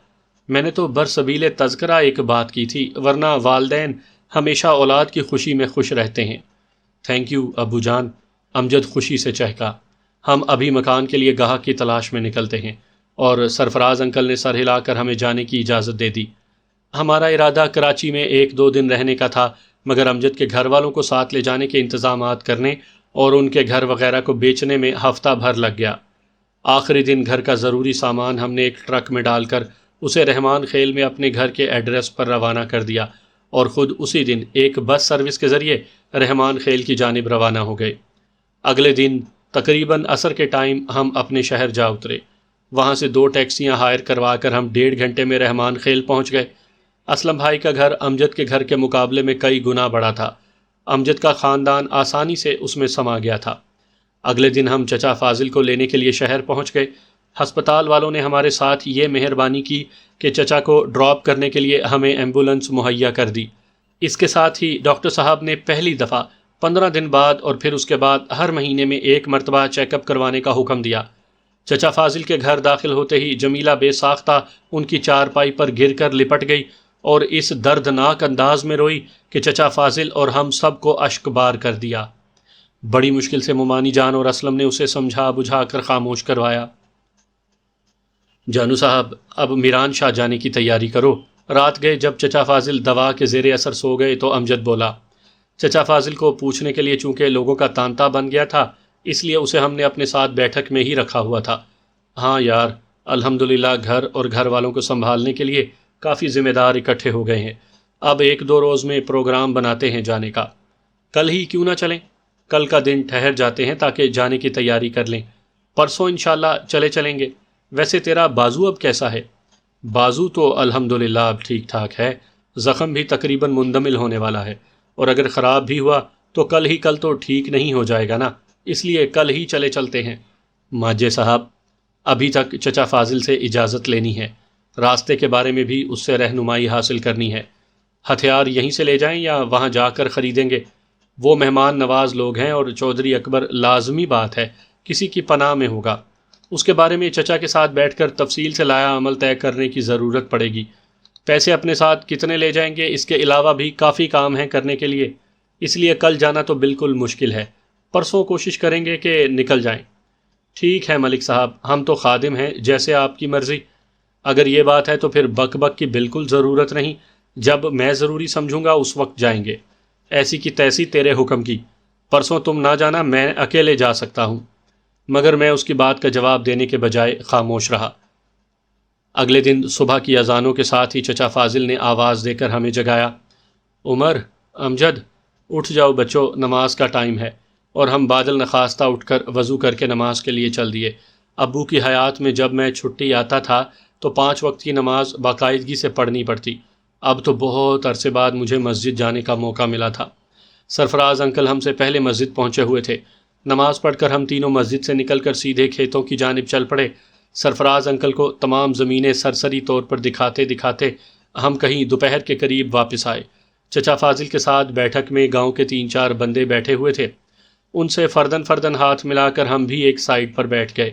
میں نے تو برسبیل تذکرہ ایک بات کی تھی، ورنہ والدین ہمیشہ اولاد کی خوشی میں خوش رہتے ہیں۔ تھینک یو ابو جان، امجد خوشی سے چہکا۔ ہم ابھی مکان کے لیے گاہک کی تلاش میں نکلتے ہیں، اور سرفراز انکل نے سر ہلا کر ہمیں جانے کی اجازت دے دی۔ ہمارا ارادہ کراچی میں 1-2 دن رہنے کا تھا، مگر امجد کے گھر والوں کو ساتھ لے جانے کے انتظامات کرنے اور ان کے گھر وغیرہ کو بیچنے میں ہفتہ بھر لگ گیا۔ آخری دن گھر کا ضروری سامان ہم نے ایک ٹرک میں ڈال کر اسے رحمان خیل میں اپنے گھر کے ایڈریس پر روانہ کر دیا، اور خود اسی دن ایک بس سروس کے ذریعے رحمان خیل کی جانب روانہ ہو گئے۔ اگلے دن تقریباً عصر کے ٹائم ہم اپنے شہر جا اترے۔ وہاں سے 2 ٹیکسیاں ہائر کروا کر ہم 1.5 گھنٹے میں رحمان خیل پہنچ گئے۔ اسلم بھائی کا گھر امجد کے گھر کے مقابلے میں کئی گنا بڑا تھا۔ امجد کا خاندان آسانی سے اس میں سما گیا تھا۔ اگلے دن ہم چچا فاضل کو لینے کے لیے شہر پہنچ گئے۔ ہسپتال والوں نے ہمارے ساتھ یہ مہربانی کی کہ چچا کو ڈراپ کرنے کے لیے ہمیں ایمبولنس مہیا کر دی۔ اس کے ساتھ ہی ڈاکٹر صاحب نے پہلی دفعہ 15 دن بعد اور پھر اس کے بعد ہر مہینے میں 1 مرتبہ چیک اپ کروانے کا حکم دیا۔ چچا فاضل کے گھر داخل ہوتے ہی جمیلہ بے ساختہ ان کی چارپائی پر گر کر لپٹ گئی اور اس دردناک انداز میں روئی کہ چچا فاضل اور ہم سب کو اشک بار کر دیا۔ بڑی مشکل سے مومانی جان اور اسلم نے اسے سمجھا بجھا کر خاموش کروایا۔ جانو صاحب، اب میران شاہ جانے کی تیاری کرو۔ رات گئے جب چچا فاضل دوا کے زیر اثر سو گئے تو امجد بولا۔ چچا فاضل کو پوچھنے کے لیے چونکہ لوگوں کا تانتا بن گیا تھا، اس لیے اسے ہم نے اپنے ساتھ بیٹھک میں ہی رکھا ہوا تھا۔ ہاں یار، الحمدللہ گھر اور گھر والوں کو سنبھالنے کے لیے کافی ذمہ دار اکٹھے ہو گئے ہیں۔ اب 1-2 روز میں پروگرام بناتے ہیں جانے کا۔ کل ہی کیوں نہ چلیں؟ کل کا دن ٹھہر جاتے ہیں تاکہ جانے کی تیاری کر لیں۔ پرسوں انشاءاللہ چلیں گے۔ ویسے تیرا بازو اب کیسا ہے؟ بازو تو الحمدللہ اب ٹھیک ٹھاک ہے، زخم بھی تقریباً مندمل ہونے والا ہے، اور اگر خراب بھی ہوا تو کل تو ٹھیک نہیں ہو جائے گا نا، اس لیے کل ہی چلتے ہیں۔ ماجے صاحب، ابھی تک چچا فاضل سے اجازت لینی ہے، راستے کے بارے میں بھی اس سے رہنمائی حاصل کرنی ہے۔ ہتھیار یہیں سے لے جائیں یا وہاں جا کر خریدیں گے؟ وہ مہمان نواز لوگ ہیں، اور چودھری اکبر لازمی بات ہے کسی کی پناہ میں ہوگا۔ اس کے بارے میں چچا کے ساتھ بیٹھ کر تفصیل سے لایا عمل طے کرنے کی ضرورت پڑے گی۔ پیسے اپنے ساتھ کتنے لے جائیں گے اس کے علاوہ بھی کافی کام ہیں کرنے کے لیے، اس لیے کل جانا تو بالکل مشکل ہے، پرسوں کوشش کریں گے کہ نکل جائیں۔ ٹھیک ہے ملک صاحب، ہم تو خادم ہیں، جیسے آپ کی مرضی۔ اگر یہ بات ہے تو پھر بک کی بالکل ضرورت نہیں، جب میں ضروری سمجھوں گا اس وقت جائیں گے۔ ایسی کی تیسی تیرے حکم کی، پرسوں تم نہ جانا، میں اکیلے جا سکتا ہوں۔ مگر میں اس کی بات کا جواب دینے کے بجائے خاموش رہا۔ اگلے دن صبح کی اذانوں کے ساتھ ہی چچا فاضل نے آواز دے کر ہمیں جگایا۔ عمر، امجد، اٹھ جاؤ بچوں، نماز کا ٹائم ہے۔ اور ہم بادل نخواستہ اٹھ کر وضو کر کے نماز کے لیے چل دیے۔ ابو کی حیات میں جب میں چھٹی آتا تھا تو 5 وقت کی نماز باقاعدگی سے پڑھنی پڑتی، اب تو بہت عرصے بعد مجھے مسجد جانے کا موقع ملا تھا۔ سرفراز انکل ہم سے پہلے مسجد پہنچے ہوئے تھے۔ نماز پڑھ کر ہم تینوں مسجد سے نکل کر سیدھے کھیتوں کی جانب چل پڑے۔ سرفراز انکل کو تمام زمینیں سرسری طور پر دکھاتے دکھاتے ہم کہیں دوپہر کے قریب واپس آئے۔ چچا فاضل کے ساتھ بیٹھک میں گاؤں کے 3-4 بندے بیٹھے ہوئے تھے، ان سے فردن ہاتھ ملا کر ہم بھی ایک سائڈ پر بیٹھ گئے۔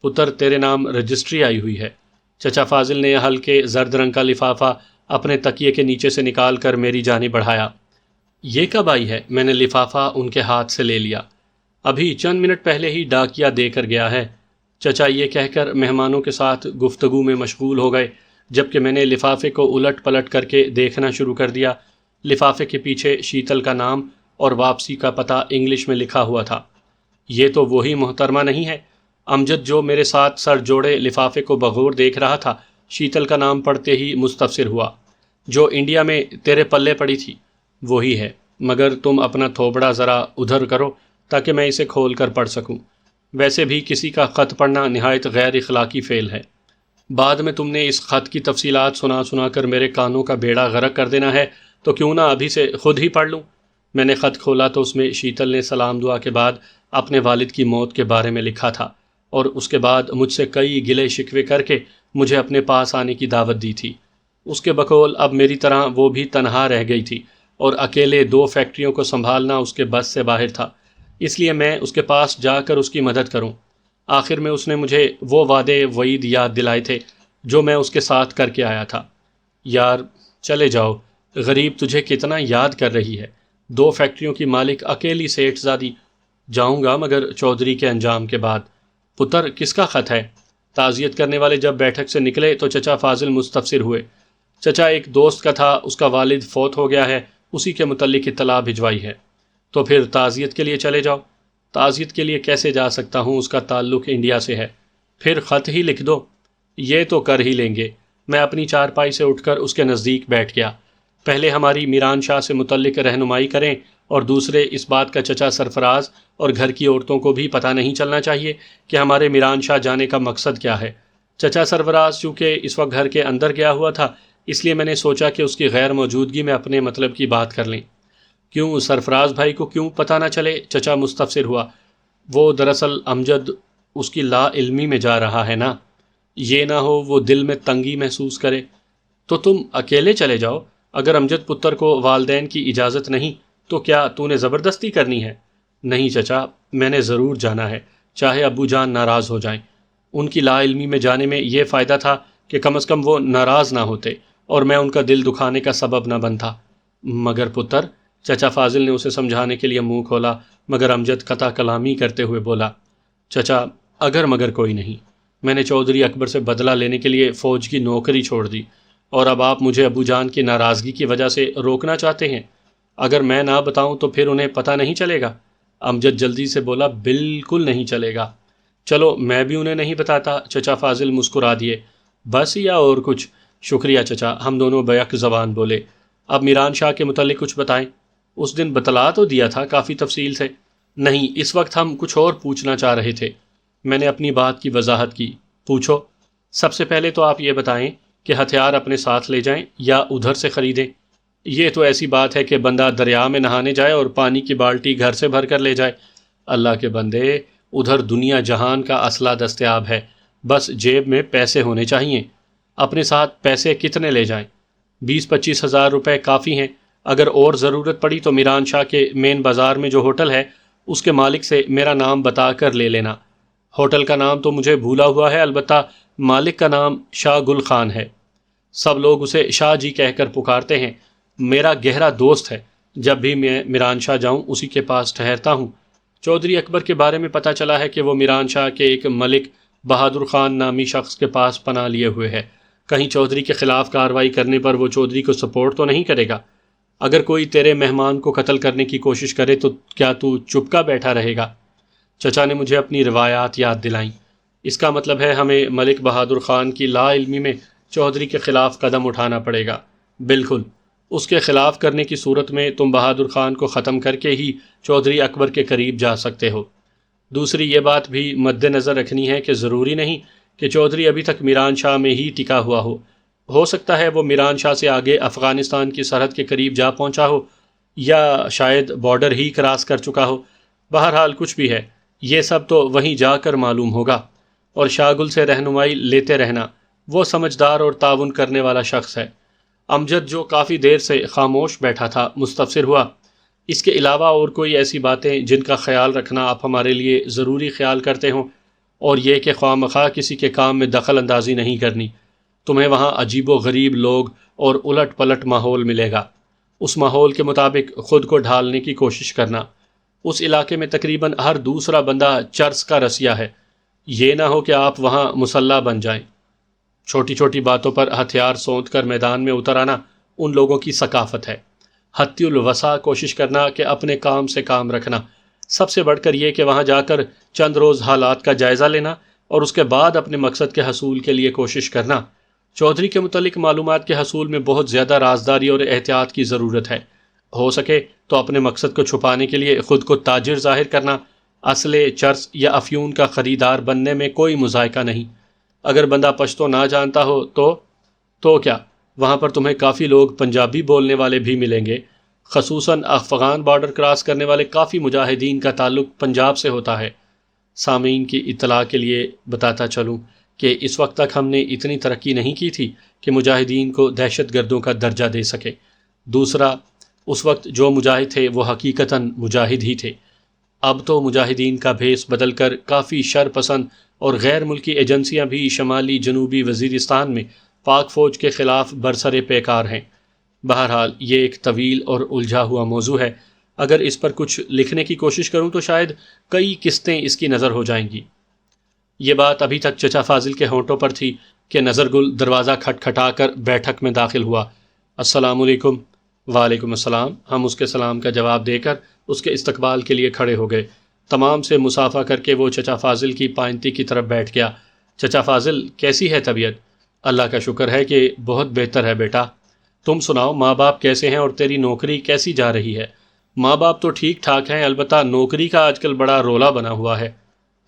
پتر، تیرے نام رجسٹری آئی ہوئی ہے۔ چچا فاضل نے ہلکے زرد رنگ کا لفافہ اپنے تکیے کے نیچے سے نکال کر میری جانب بڑھایا۔ یہ کب آئی ہے؟ میں نے لفافہ ان کے ہاتھ سے لے لیا۔ ابھی چند منٹ پہلے ہی ڈاکیا دے کر گیا ہے۔ چچا یہ کہہ کر مہمانوں کے ساتھ گفتگو میں مشغول ہو گئے، جبکہ میں نے لفافے کو الٹ پلٹ کر کے دیکھنا شروع کر دیا۔ لفافے کے پیچھے شیتل کا نام اور واپسی کا پتہ انگلش میں لکھا ہوا تھا۔ یہ تو وہی محترمہ نہیں ہے؟ امجد جو میرے ساتھ سر جوڑے لفافے کو بغور دیکھ رہا تھا، شیتل کا نام پڑھتے ہی مستفسر ہوا۔ جو انڈیا میں تیرے پلے پڑی تھی وہی ہے، مگر تم اپنا تھوبڑا ذرا ادھر کرو تاکہ میں اسے کھول کر پڑھ سکوں۔ ویسے بھی کسی کا خط پڑھنا نہایت غیر اخلاقی فعل ہے۔ بعد میں تم نے اس خط کی تفصیلات سنا کر میرے کانوں کا بیڑا غرق کر دینا ہے تو کیوں نہ ابھی سے خود ہی پڑھ لوں۔ میں نے خط کھولا تو اس میں شیتل نے سلام دعا کے بعد اپنے والد کی موت کے بارے میں لکھا تھا، اور اس کے بعد مجھ سے کئی گلے شکوے کر کے مجھے اپنے پاس آنے کی دعوت دی تھی۔ اس کے بقول اب میری طرح وہ بھی تنہا رہ گئی تھی، اور اکیلے 2 فیکٹریوں کو سنبھالنا اس کے بس سے باہر تھا۔ اس لیے میں اس کے پاس جا کر اس کی مدد کروں۔ آخر میں اس نے مجھے وہ وعدے وعید یاد دلائے تھے جو میں اس کے ساتھ کر کے آیا تھا۔ یار چلے جاؤ، غریب تجھے کتنا یاد کر رہی ہے، 2 فیکٹریوں کی مالک اکیلی سیٹھ زادی۔ جاؤں گا مگر چودھری کے انجام کے بعد۔ پتر کس کا خط ہے؟ تعزیت کرنے والے جب بیٹھک سے نکلے تو چچا فاضل مستفسر ہوئے۔ چچا ایک دوست کا تھا، اس کا والد فوت ہو گیا ہے، اسی کے متعلق اطلاع بھجوائی ہے۔ تو پھر تعزیت کے لیے چلے جاؤ۔ تعزیت کے لیے کیسے جا سکتا ہوں، اس کا تعلق انڈیا سے ہے۔ پھر خط ہی لکھ دو۔ یہ تو کر ہی لیں گے۔ میں اپنی چارپائی سے اٹھ کر اس کے نزدیک بیٹھ گیا۔ پہلے ہماری میران شاہ سے متعلق رہنمائی کریں، اور دوسرے اس بات کا چچا سرفراز اور گھر کی عورتوں کو بھی پتہ نہیں چلنا چاہیے کہ ہمارے میران شاہ جانے کا مقصد کیا ہے۔ چچا سرفراز چونکہ اس وقت گھر کے اندر گیا ہوا تھا، اس لیے میں نے سوچا کہ اس کی غیر موجودگی میں اپنے مطلب کی بات کر لیں۔ کیوں سرفراز بھائی کو کیوں پتہ نہ چلے؟ چچا مستفسر ہوا۔ وہ دراصل امجد اس کی لا علمی میں جا رہا ہے نا، یہ نہ ہو وہ دل میں تنگی محسوس کرے۔ تو تم اکیلے چلے جاؤ۔ اگر امجد پتر کو والدین کی اجازت نہیں تو کیا تو نے زبردستی کرنی ہے؟ نہیں چچا، میں نے ضرور جانا ہے، چاہے ابو جان ناراض ہو جائیں۔ ان کی لا علمی میں جانے میں یہ فائدہ تھا کہ کم از کم وہ ناراض نہ ہوتے اور میں ان کا دل دکھانے کا سبب نہ بنتا۔ مگر پتر، چچا فاضل نے اسے سمجھانے کے لیے منہ کھولا، مگر امجد قطع کلامی کرتے ہوئے بولا، چچا اگر مگر کوئی نہیں، میں نے چودھری اکبر سے بدلہ لینے کے لیے فوج کی نوکری چھوڑ دی، اور اب آپ مجھے ابو جان کی ناراضگی کی وجہ سے روکنا چاہتے ہیں۔ اگر میں نہ بتاؤں تو پھر انہیں پتہ نہیں چلے گا؟ امجد جلدی سے بولا، بالکل نہیں چلے گا۔ چلو میں بھی انہیں نہیں بتاتا۔ چچا فاضل مسکرا دیے۔ بس یا اور کچھ؟ شکریہ چچا، ہم دونوں بیک زبان بولے۔ اب میران شاہ کے متعلق کچھ بتائیں۔ اس دن بتلا تو دیا تھا کافی تفصیل سے۔ نہیں، اس وقت ہم کچھ اور پوچھنا چاہ رہے تھے۔ میں نے اپنی بات کی وضاحت کی۔ پوچھو۔ سب سے پہلے تو آپ یہ بتائیں کہ ہتھیار اپنے ساتھ لے جائیں یا ادھر سے خریدیں؟ یہ تو ایسی بات ہے کہ بندہ دریا میں نہانے جائے اور پانی کی بالٹی گھر سے بھر کر لے جائے۔ اللہ کے بندے، ادھر دنیا جہان کا اسلحہ دستیاب ہے، بس جیب میں پیسے ہونے چاہیے۔ اپنے ساتھ پیسے کتنے لے جائیں؟ 20-25 ہزار روپے کافی ہیں۔ اگر اور ضرورت پڑی تو میران شاہ کے مین بازار میں جو ہوٹل ہے اس کے مالک سے میرا نام بتا کر لے لینا۔ ہوٹل کا نام تو مجھے بھولا ہوا ہے، البتہ مالک کا نام شاہ گل خان ہے۔ سب لوگ اسے شاہ جی کہہ کر پکارتے ہیں۔ میرا گہرا دوست ہے، جب بھی میں میران شاہ جاؤں اسی کے پاس ٹھہرتا ہوں۔ چودھری اکبر کے بارے میں پتہ چلا ہے کہ وہ میران شاہ کے ایک ملک بہادر خان نامی شخص کے پاس پناہ لیے ہوئے ہے۔ کہیں چودھری کے خلاف کارروائی کرنے پر وہ چودھری کو سپورٹ تو نہیں کرے گا؟ اگر کوئی تیرے مہمان کو قتل کرنے کی کوشش کرے تو کیا تو چپکا بیٹھا رہے گا؟ چچا نے مجھے اپنی روایات یاد دلائیں۔ اس کا مطلب ہے ہمیں ملک بہادر خان کی لا علمی میں چودھری کے خلاف قدم اٹھانا پڑے گا۔ بالکل، اس کے خلاف کرنے کی صورت میں تم بہادر خان کو ختم کر کے ہی چودھری اکبر کے قریب جا سکتے ہو۔ دوسری یہ بات بھی مد نظر رکھنی ہے کہ ضروری نہیں کہ چودھری ابھی تک میران شاہ میں ہی ٹکا ہوا ہو سکتا ہے وہ میران شاہ سے آگے افغانستان کی سرحد کے قریب جا پہنچا ہو، یا شاید بارڈر ہی کراس کر چکا ہو۔ بہرحال کچھ بھی ہے، یہ سب تو وہیں جا کر معلوم ہوگا۔ اور شاہ گل سے رہنمائی لیتے رہنا، وہ سمجھدار اور تعاون کرنے والا شخص ہے۔ امجد جو کافی دیر سے خاموش بیٹھا تھا مستفسر ہوا، اس کے علاوہ اور کوئی ایسی باتیں جن کا خیال رکھنا آپ ہمارے لیے ضروری خیال کرتے ہوں؟ اور یہ کہ خواہ مخواہ کسی کے کام میں دخل اندازی نہیں کرنی۔ تمہیں وہاں عجیب و غریب لوگ اور الٹ پلٹ ماحول ملے گا، اس ماحول کے مطابق خود کو ڈھالنے کی کوشش کرنا۔ اس علاقے میں تقریباً ہر دوسرا بندہ چرس کا رسیہ ہے، یہ نہ ہو کہ آپ وہاں مسلح بن جائیں۔ چھوٹی چھوٹی باتوں پر ہتھیار سونت کر میدان میں اتر آنا ان لوگوں کی ثقافت ہے۔ حتی الوسع کوشش کرنا کہ اپنے کام سے کام رکھنا، سب سے بڑھ کر یہ کہ وہاں جا کر چند روز حالات کا جائزہ لینا اور اس کے بعد اپنے مقصد کے حصول کے لیے کوشش کرنا۔ چودھری کے متعلق معلومات کے حصول میں بہت زیادہ رازداری اور احتیاط کی ضرورت ہے۔ ہو سکے تو اپنے مقصد کو چھپانے کے لیے خود کو تاجر ظاہر کرنا۔ اسلحے، چرس یا افیون کا خریدار بننے میں کوئی مذائقہ نہیں۔ اگر بندہ پشتو نہ جانتا ہو تو کیا، وہاں پر تمہیں کافی لوگ پنجابی بولنے والے بھی ملیں گے۔ خصوصاً افغان بارڈر کراس کرنے والے کافی مجاہدین کا تعلق پنجاب سے ہوتا ہے۔ سامعین کی اطلاع کے لیے بتاتا چلوں کہ اس وقت تک ہم نے اتنی ترقی نہیں کی تھی کہ مجاہدین کو دہشت گردوں کا درجہ دے سکے۔ دوسرا، اس وقت جو مجاہد تھے وہ حقیقتاً مجاہد ہی تھے۔ اب تو مجاہدین کا بھیس بدل کر کافی شر پسند اور غیر ملکی ایجنسیاں بھی شمالی جنوبی وزیرستان میں پاک فوج کے خلاف برسر پیکار ہیں۔ بہرحال یہ ایک طویل اور الجھا ہوا موضوع ہے، اگر اس پر کچھ لکھنے کی کوشش کروں تو شاید کئی قسطیں اس کی نظر ہو جائیں گی۔ یہ بات ابھی تک چچا فاضل کے ہونٹوں پر تھی کہ نظر گل دروازہ کھٹکھٹا کر بیٹھک میں داخل ہوا۔ السلام علیکم۔ وعلیکم السلام۔ ہم اس کے سلام کا جواب دے کر اس کے استقبال کے لیے کھڑے ہو گئے۔ تمام سے مصافحہ کر کے وہ چچا فاضل کی پائنتی کی طرف بیٹھ گیا۔ چچا فاضل، کیسی ہے طبیعت؟ اللہ کا شکر ہے کہ بہت بہتر ہے بیٹا۔ تم سناؤ، ماں باپ کیسے ہیں اور تیری نوکری کیسی جا رہی ہے؟ ماں باپ تو ٹھیک ٹھاک ہیں، البتہ نوکری کا آج کل بڑا رولا بنا ہوا ہے۔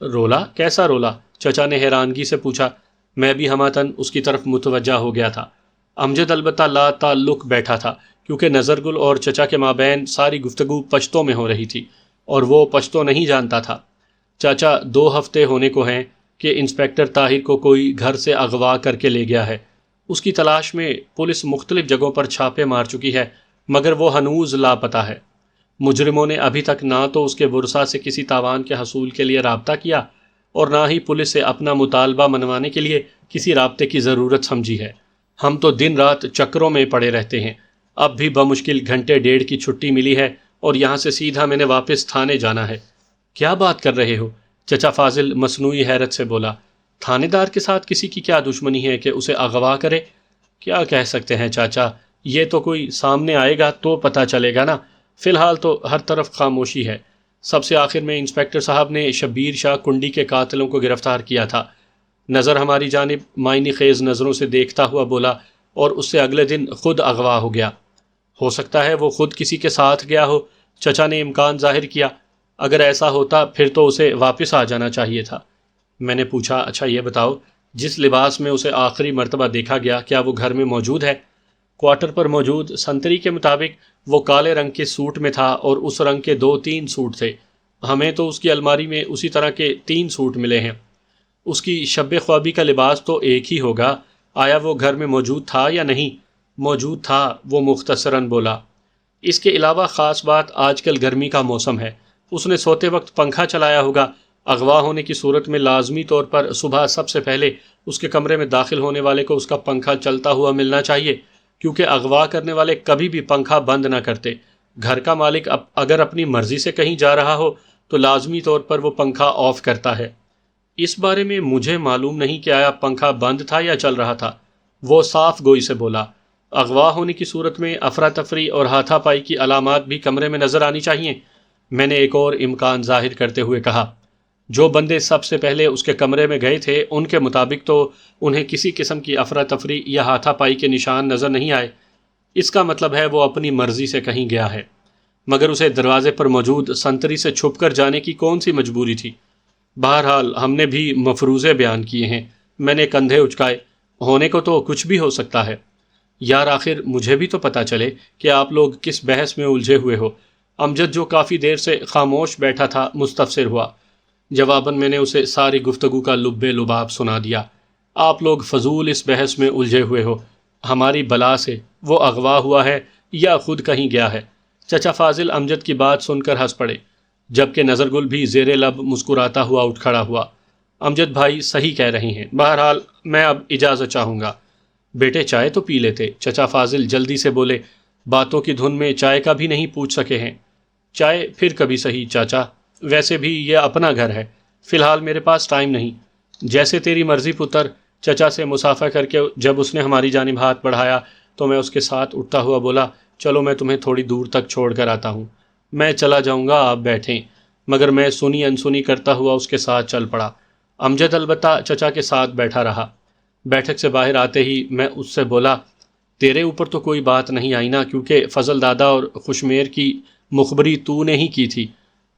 رولا؟ کیسا رولا؟ چچا نے حیرانگی سے پوچھا۔ میں بھی ہماتن اس کی طرف متوجہ ہو گیا تھا۔ امجد البتہ لا تعلق بیٹھا تھا، کیونکہ نظر گل اور چچا کے مابین ساری گفتگو پشتو میں ہو رہی تھی اور وہ پشتو نہیں جانتا تھا۔ چاچا، 2 ہفتے ہونے کو ہیں کہ انسپیکٹر طاہر کو کوئی گھر سے اغوا کر کے لے گیا ہے۔ اس کی تلاش میں پولیس مختلف جگہوں پر چھاپے مار چکی ہے، مگر وہ ہنوز لاپتہ ہے۔ مجرموں نے ابھی تک نہ تو اس کے ورثاء سے کسی تاوان کے حصول کے لیے رابطہ کیا اور نہ ہی پولیس سے اپنا مطالبہ منوانے کے لیے کسی رابطے کی ضرورت سمجھی ہے۔ ہم تو دن رات چکروں میں پڑے رہتے ہیں۔ اب بھی بمشکل گھنٹے ڈیڑھ کی چھٹی ملی ہے اور یہاں سے سیدھا میں نے واپس تھانے جانا ہے۔ کیا بات کر رہے ہو؟ چچا فاضل مصنوعی حیرت سے بولا۔ تھانے دار کے ساتھ کسی کی کیا دشمنی ہے کہ اسے اغوا کرے؟ کیا کہہ سکتے ہیں چاچا، یہ تو کوئی سامنے آئے گا تو پتہ چلے گا نا۔ فی الحال تو ہر طرف خاموشی ہے۔ سب سے آخر میں انسپیکٹر صاحب نے شبیر شاہ کنڈی کے قاتلوں کو گرفتار کیا تھا۔ نظر ہماری جانب معنی خیز نظروں سے دیکھتا ہوا بولا، اور اس سے اگلے دن خود اغوا ہو گیا۔ ہو سکتا ہے وہ خود کسی کے ساتھ گیا ہو، چچا نے امکان ظاہر کیا۔ اگر ایسا ہوتا پھر تو اسے واپس آ جانا چاہیے تھا۔ میں نے پوچھا، اچھا یہ بتاؤ، جس لباس میں اسے آخری مرتبہ دیکھا گیا کیا وہ گھر میں موجود ہے؟ کوارٹر پر موجود سنتری کے مطابق وہ کالے رنگ کے سوٹ میں تھا اور اس رنگ کے 2-3 سوٹ تھے۔ ہمیں تو اس کی الماری میں اسی طرح کے 3 سوٹ ملے ہیں۔ اس کی شب خوابی کا لباس تو ایک ہی ہوگا۔ آیا وہ گھر میں موجود تھا یا نہیں؟ موجود تھا، وہ مختصراً بولا۔ اس کے علاوہ خاص بات، آج کل گرمی کا موسم ہے، اس نے سوتے وقت پنکھا چلایا ہوگا۔ اغوا ہونے کی صورت میں لازمی طور پر صبح سب سے پہلے اس کے کمرے میں داخل ہونے والے کو اس کا پنکھا چلتا ہوا ملنا چاہیے، کیونکہ اغوا کرنے والے کبھی بھی پنکھا بند نہ کرتے۔ گھر کا مالک اگر اپنی مرضی سے کہیں جا رہا ہو تو لازمی طور پر وہ پنکھا آف کرتا ہے۔ اس بارے میں مجھے معلوم نہیں کہ آیا پنکھا بند تھا یا چل رہا تھا، وہ صاف گوئی سے بولا۔ اغوا ہونے کی صورت میں افراتفری اور ہاتھا پائی کی علامات بھی کمرے میں نظر آنی چاہیے، میں نے ایک اور امکان ظاہر کرتے ہوئے کہا۔ جو بندے سب سے پہلے اس کے کمرے میں گئے تھے ان کے مطابق تو انہیں کسی قسم کی افراتفری یا ہاتھا پائی کے نشان نظر نہیں آئے۔ اس کا مطلب ہے وہ اپنی مرضی سے کہیں گیا ہے، مگر اسے دروازے پر موجود سنتری سے چھپ کر جانے کی کون سی مجبوری تھی؟ بہرحال ہم نے بھی مفروضے بیان کیے ہیں، میں نے کندھے اچکائے۔ ہونے کو تو کچھ بھی ہو سکتا ہے۔ یار آخر مجھے بھی تو پتہ چلے کہ آپ لوگ کس بحث میں الجھے ہوئے ہو۔ امجد جو کافی دیر سے خاموش بیٹھا تھا مستفسر ہوا۔ جواباً میں نے اسے ساری گفتگو کا لب لباب سنا دیا۔ آپ لوگ فضول اس بحث میں الجھے ہوئے ہو، ہماری بلا سے وہ اغوا ہوا ہے یا خود کہیں گیا ہے۔ چچا فاضل امجد کی بات سن کر ہنس پڑے، جبکہ نظر گل بھی زیر لب مسکراتا ہوا اٹھ کھڑا ہوا۔ امجد بھائی صحیح کہہ رہی ہیں، بہرحال میں اب اجازت چاہوں گا۔ بیٹے چائے تو پی لیتے، چچا فاضل جلدی سے بولے، باتوں کی دھن میں چائے کا بھی نہیں پوچھ سکے ہیں۔ چائے پھر کبھی صحیح چاچا، ویسے بھی یہ اپنا گھر ہے، فی الحال میرے پاس ٹائم نہیں۔ جیسے تیری مرضی پتر، چچا سے مصافحہ کر کے جب اس نے ہماری جانب ہاتھ بڑھایا تو میں اس کے ساتھ اٹھتا ہوا بولا، چلو میں تمہیں تھوڑی دور تک چھوڑ کر آتا ہوں، میں چلا جاؤں گا آپ بیٹھیں۔ مگر میں سنی انسنی کرتا ہوا اس کے ساتھ چل پڑا۔ امجد البتہ چچا کے ساتھ بیٹھا رہا۔ بیٹھک سے باہر آتے ہی میں اس سے بولا، تیرے اوپر تو کوئی بات نہیں آئی نا، کیونکہ فضل دادا اور خوشمیر کی مخبری تو نے ہی کی تھی،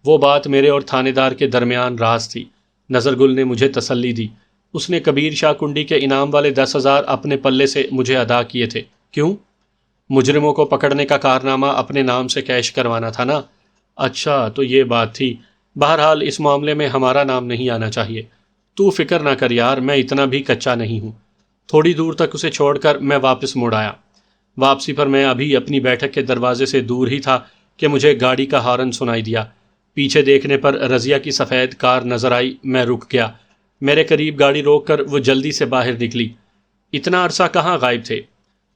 وہ بات میرے اور تھانے دار کے درمیان راز تھی۔ نظر گل نے مجھے تسلی دی، اس نے کبیر شاہ کنڈی کے انعام والے 10,000 اپنے پلے سے مجھے ادا کیے تھے۔ کیوں؟ مجرموں کو پکڑنے کا کارنامہ اپنے نام سے کیش کروانا تھا نا۔ اچھا تو یہ بات تھی، بہرحال اس معاملے میں ہمارا نام نہیں آنا چاہیے۔ تو فکر نہ کر یار، میں اتنا بھی کچا نہیں ہوں۔ تھوڑی دور تک اسے چھوڑ کر میں واپس مڑ آیا۔ واپسی پر میں ابھی اپنی بیٹھک کے دروازے سے دور ہی تھا کہ مجھے گاڑی کا ہارن سنائی دیا۔ پیچھے دیکھنے پر رضیہ کی سفید کار نظر آئی۔ میں رک گیا۔ میرے قریب گاڑی روک کر وہ جلدی سے باہر نکلی۔ اتنا عرصہ کہاں غائب تھے؟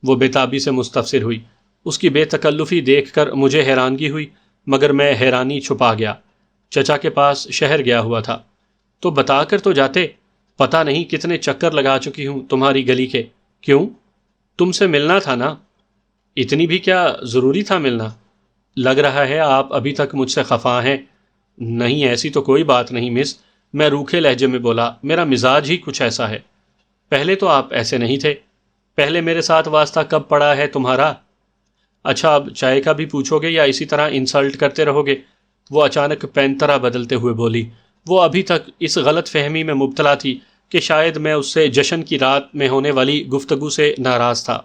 وہ بے تابی سے مستفسر ہوئی۔ اس کی بے تکلفی دیکھ کر مجھے حیرانگی ہوئی، مگر میں حیرانی چھپا گیا۔ چچا کے پاس شہر گیا ہوا تھا۔ تو بتا کر تو جاتے۔ پتہ نہیں کتنے چکر لگا چکی ہوں تمہاری گلی کے۔ کیوں؟ تم سے ملنا تھا نا۔ اتنی بھی کیا ضروری تھا ملنا؟ لگ رہا ہے آپ ابھی تک مجھ سے خفا ہیں۔ نہیں، ایسی تو کوئی بات نہیں مس، میں روکھے لہجے میں بولا۔ میرا مزاج ہی کچھ ایسا ہے۔ پہلے تو آپ ایسے نہیں تھے۔ پہلے میرے ساتھ واسطہ کب پڑا ہے تمہارا؟ اچھا، اب چائے کا بھی پوچھو گے یا اسی طرح انسلٹ کرتے رہو گے؟ وہ اچانک پینترا بدلتے ہوئے بولی۔ وہ ابھی تک اس غلط فہمی میں مبتلا تھی کہ شاید میں اس سے جشن کی رات میں ہونے والی گفتگو سے ناراض تھا۔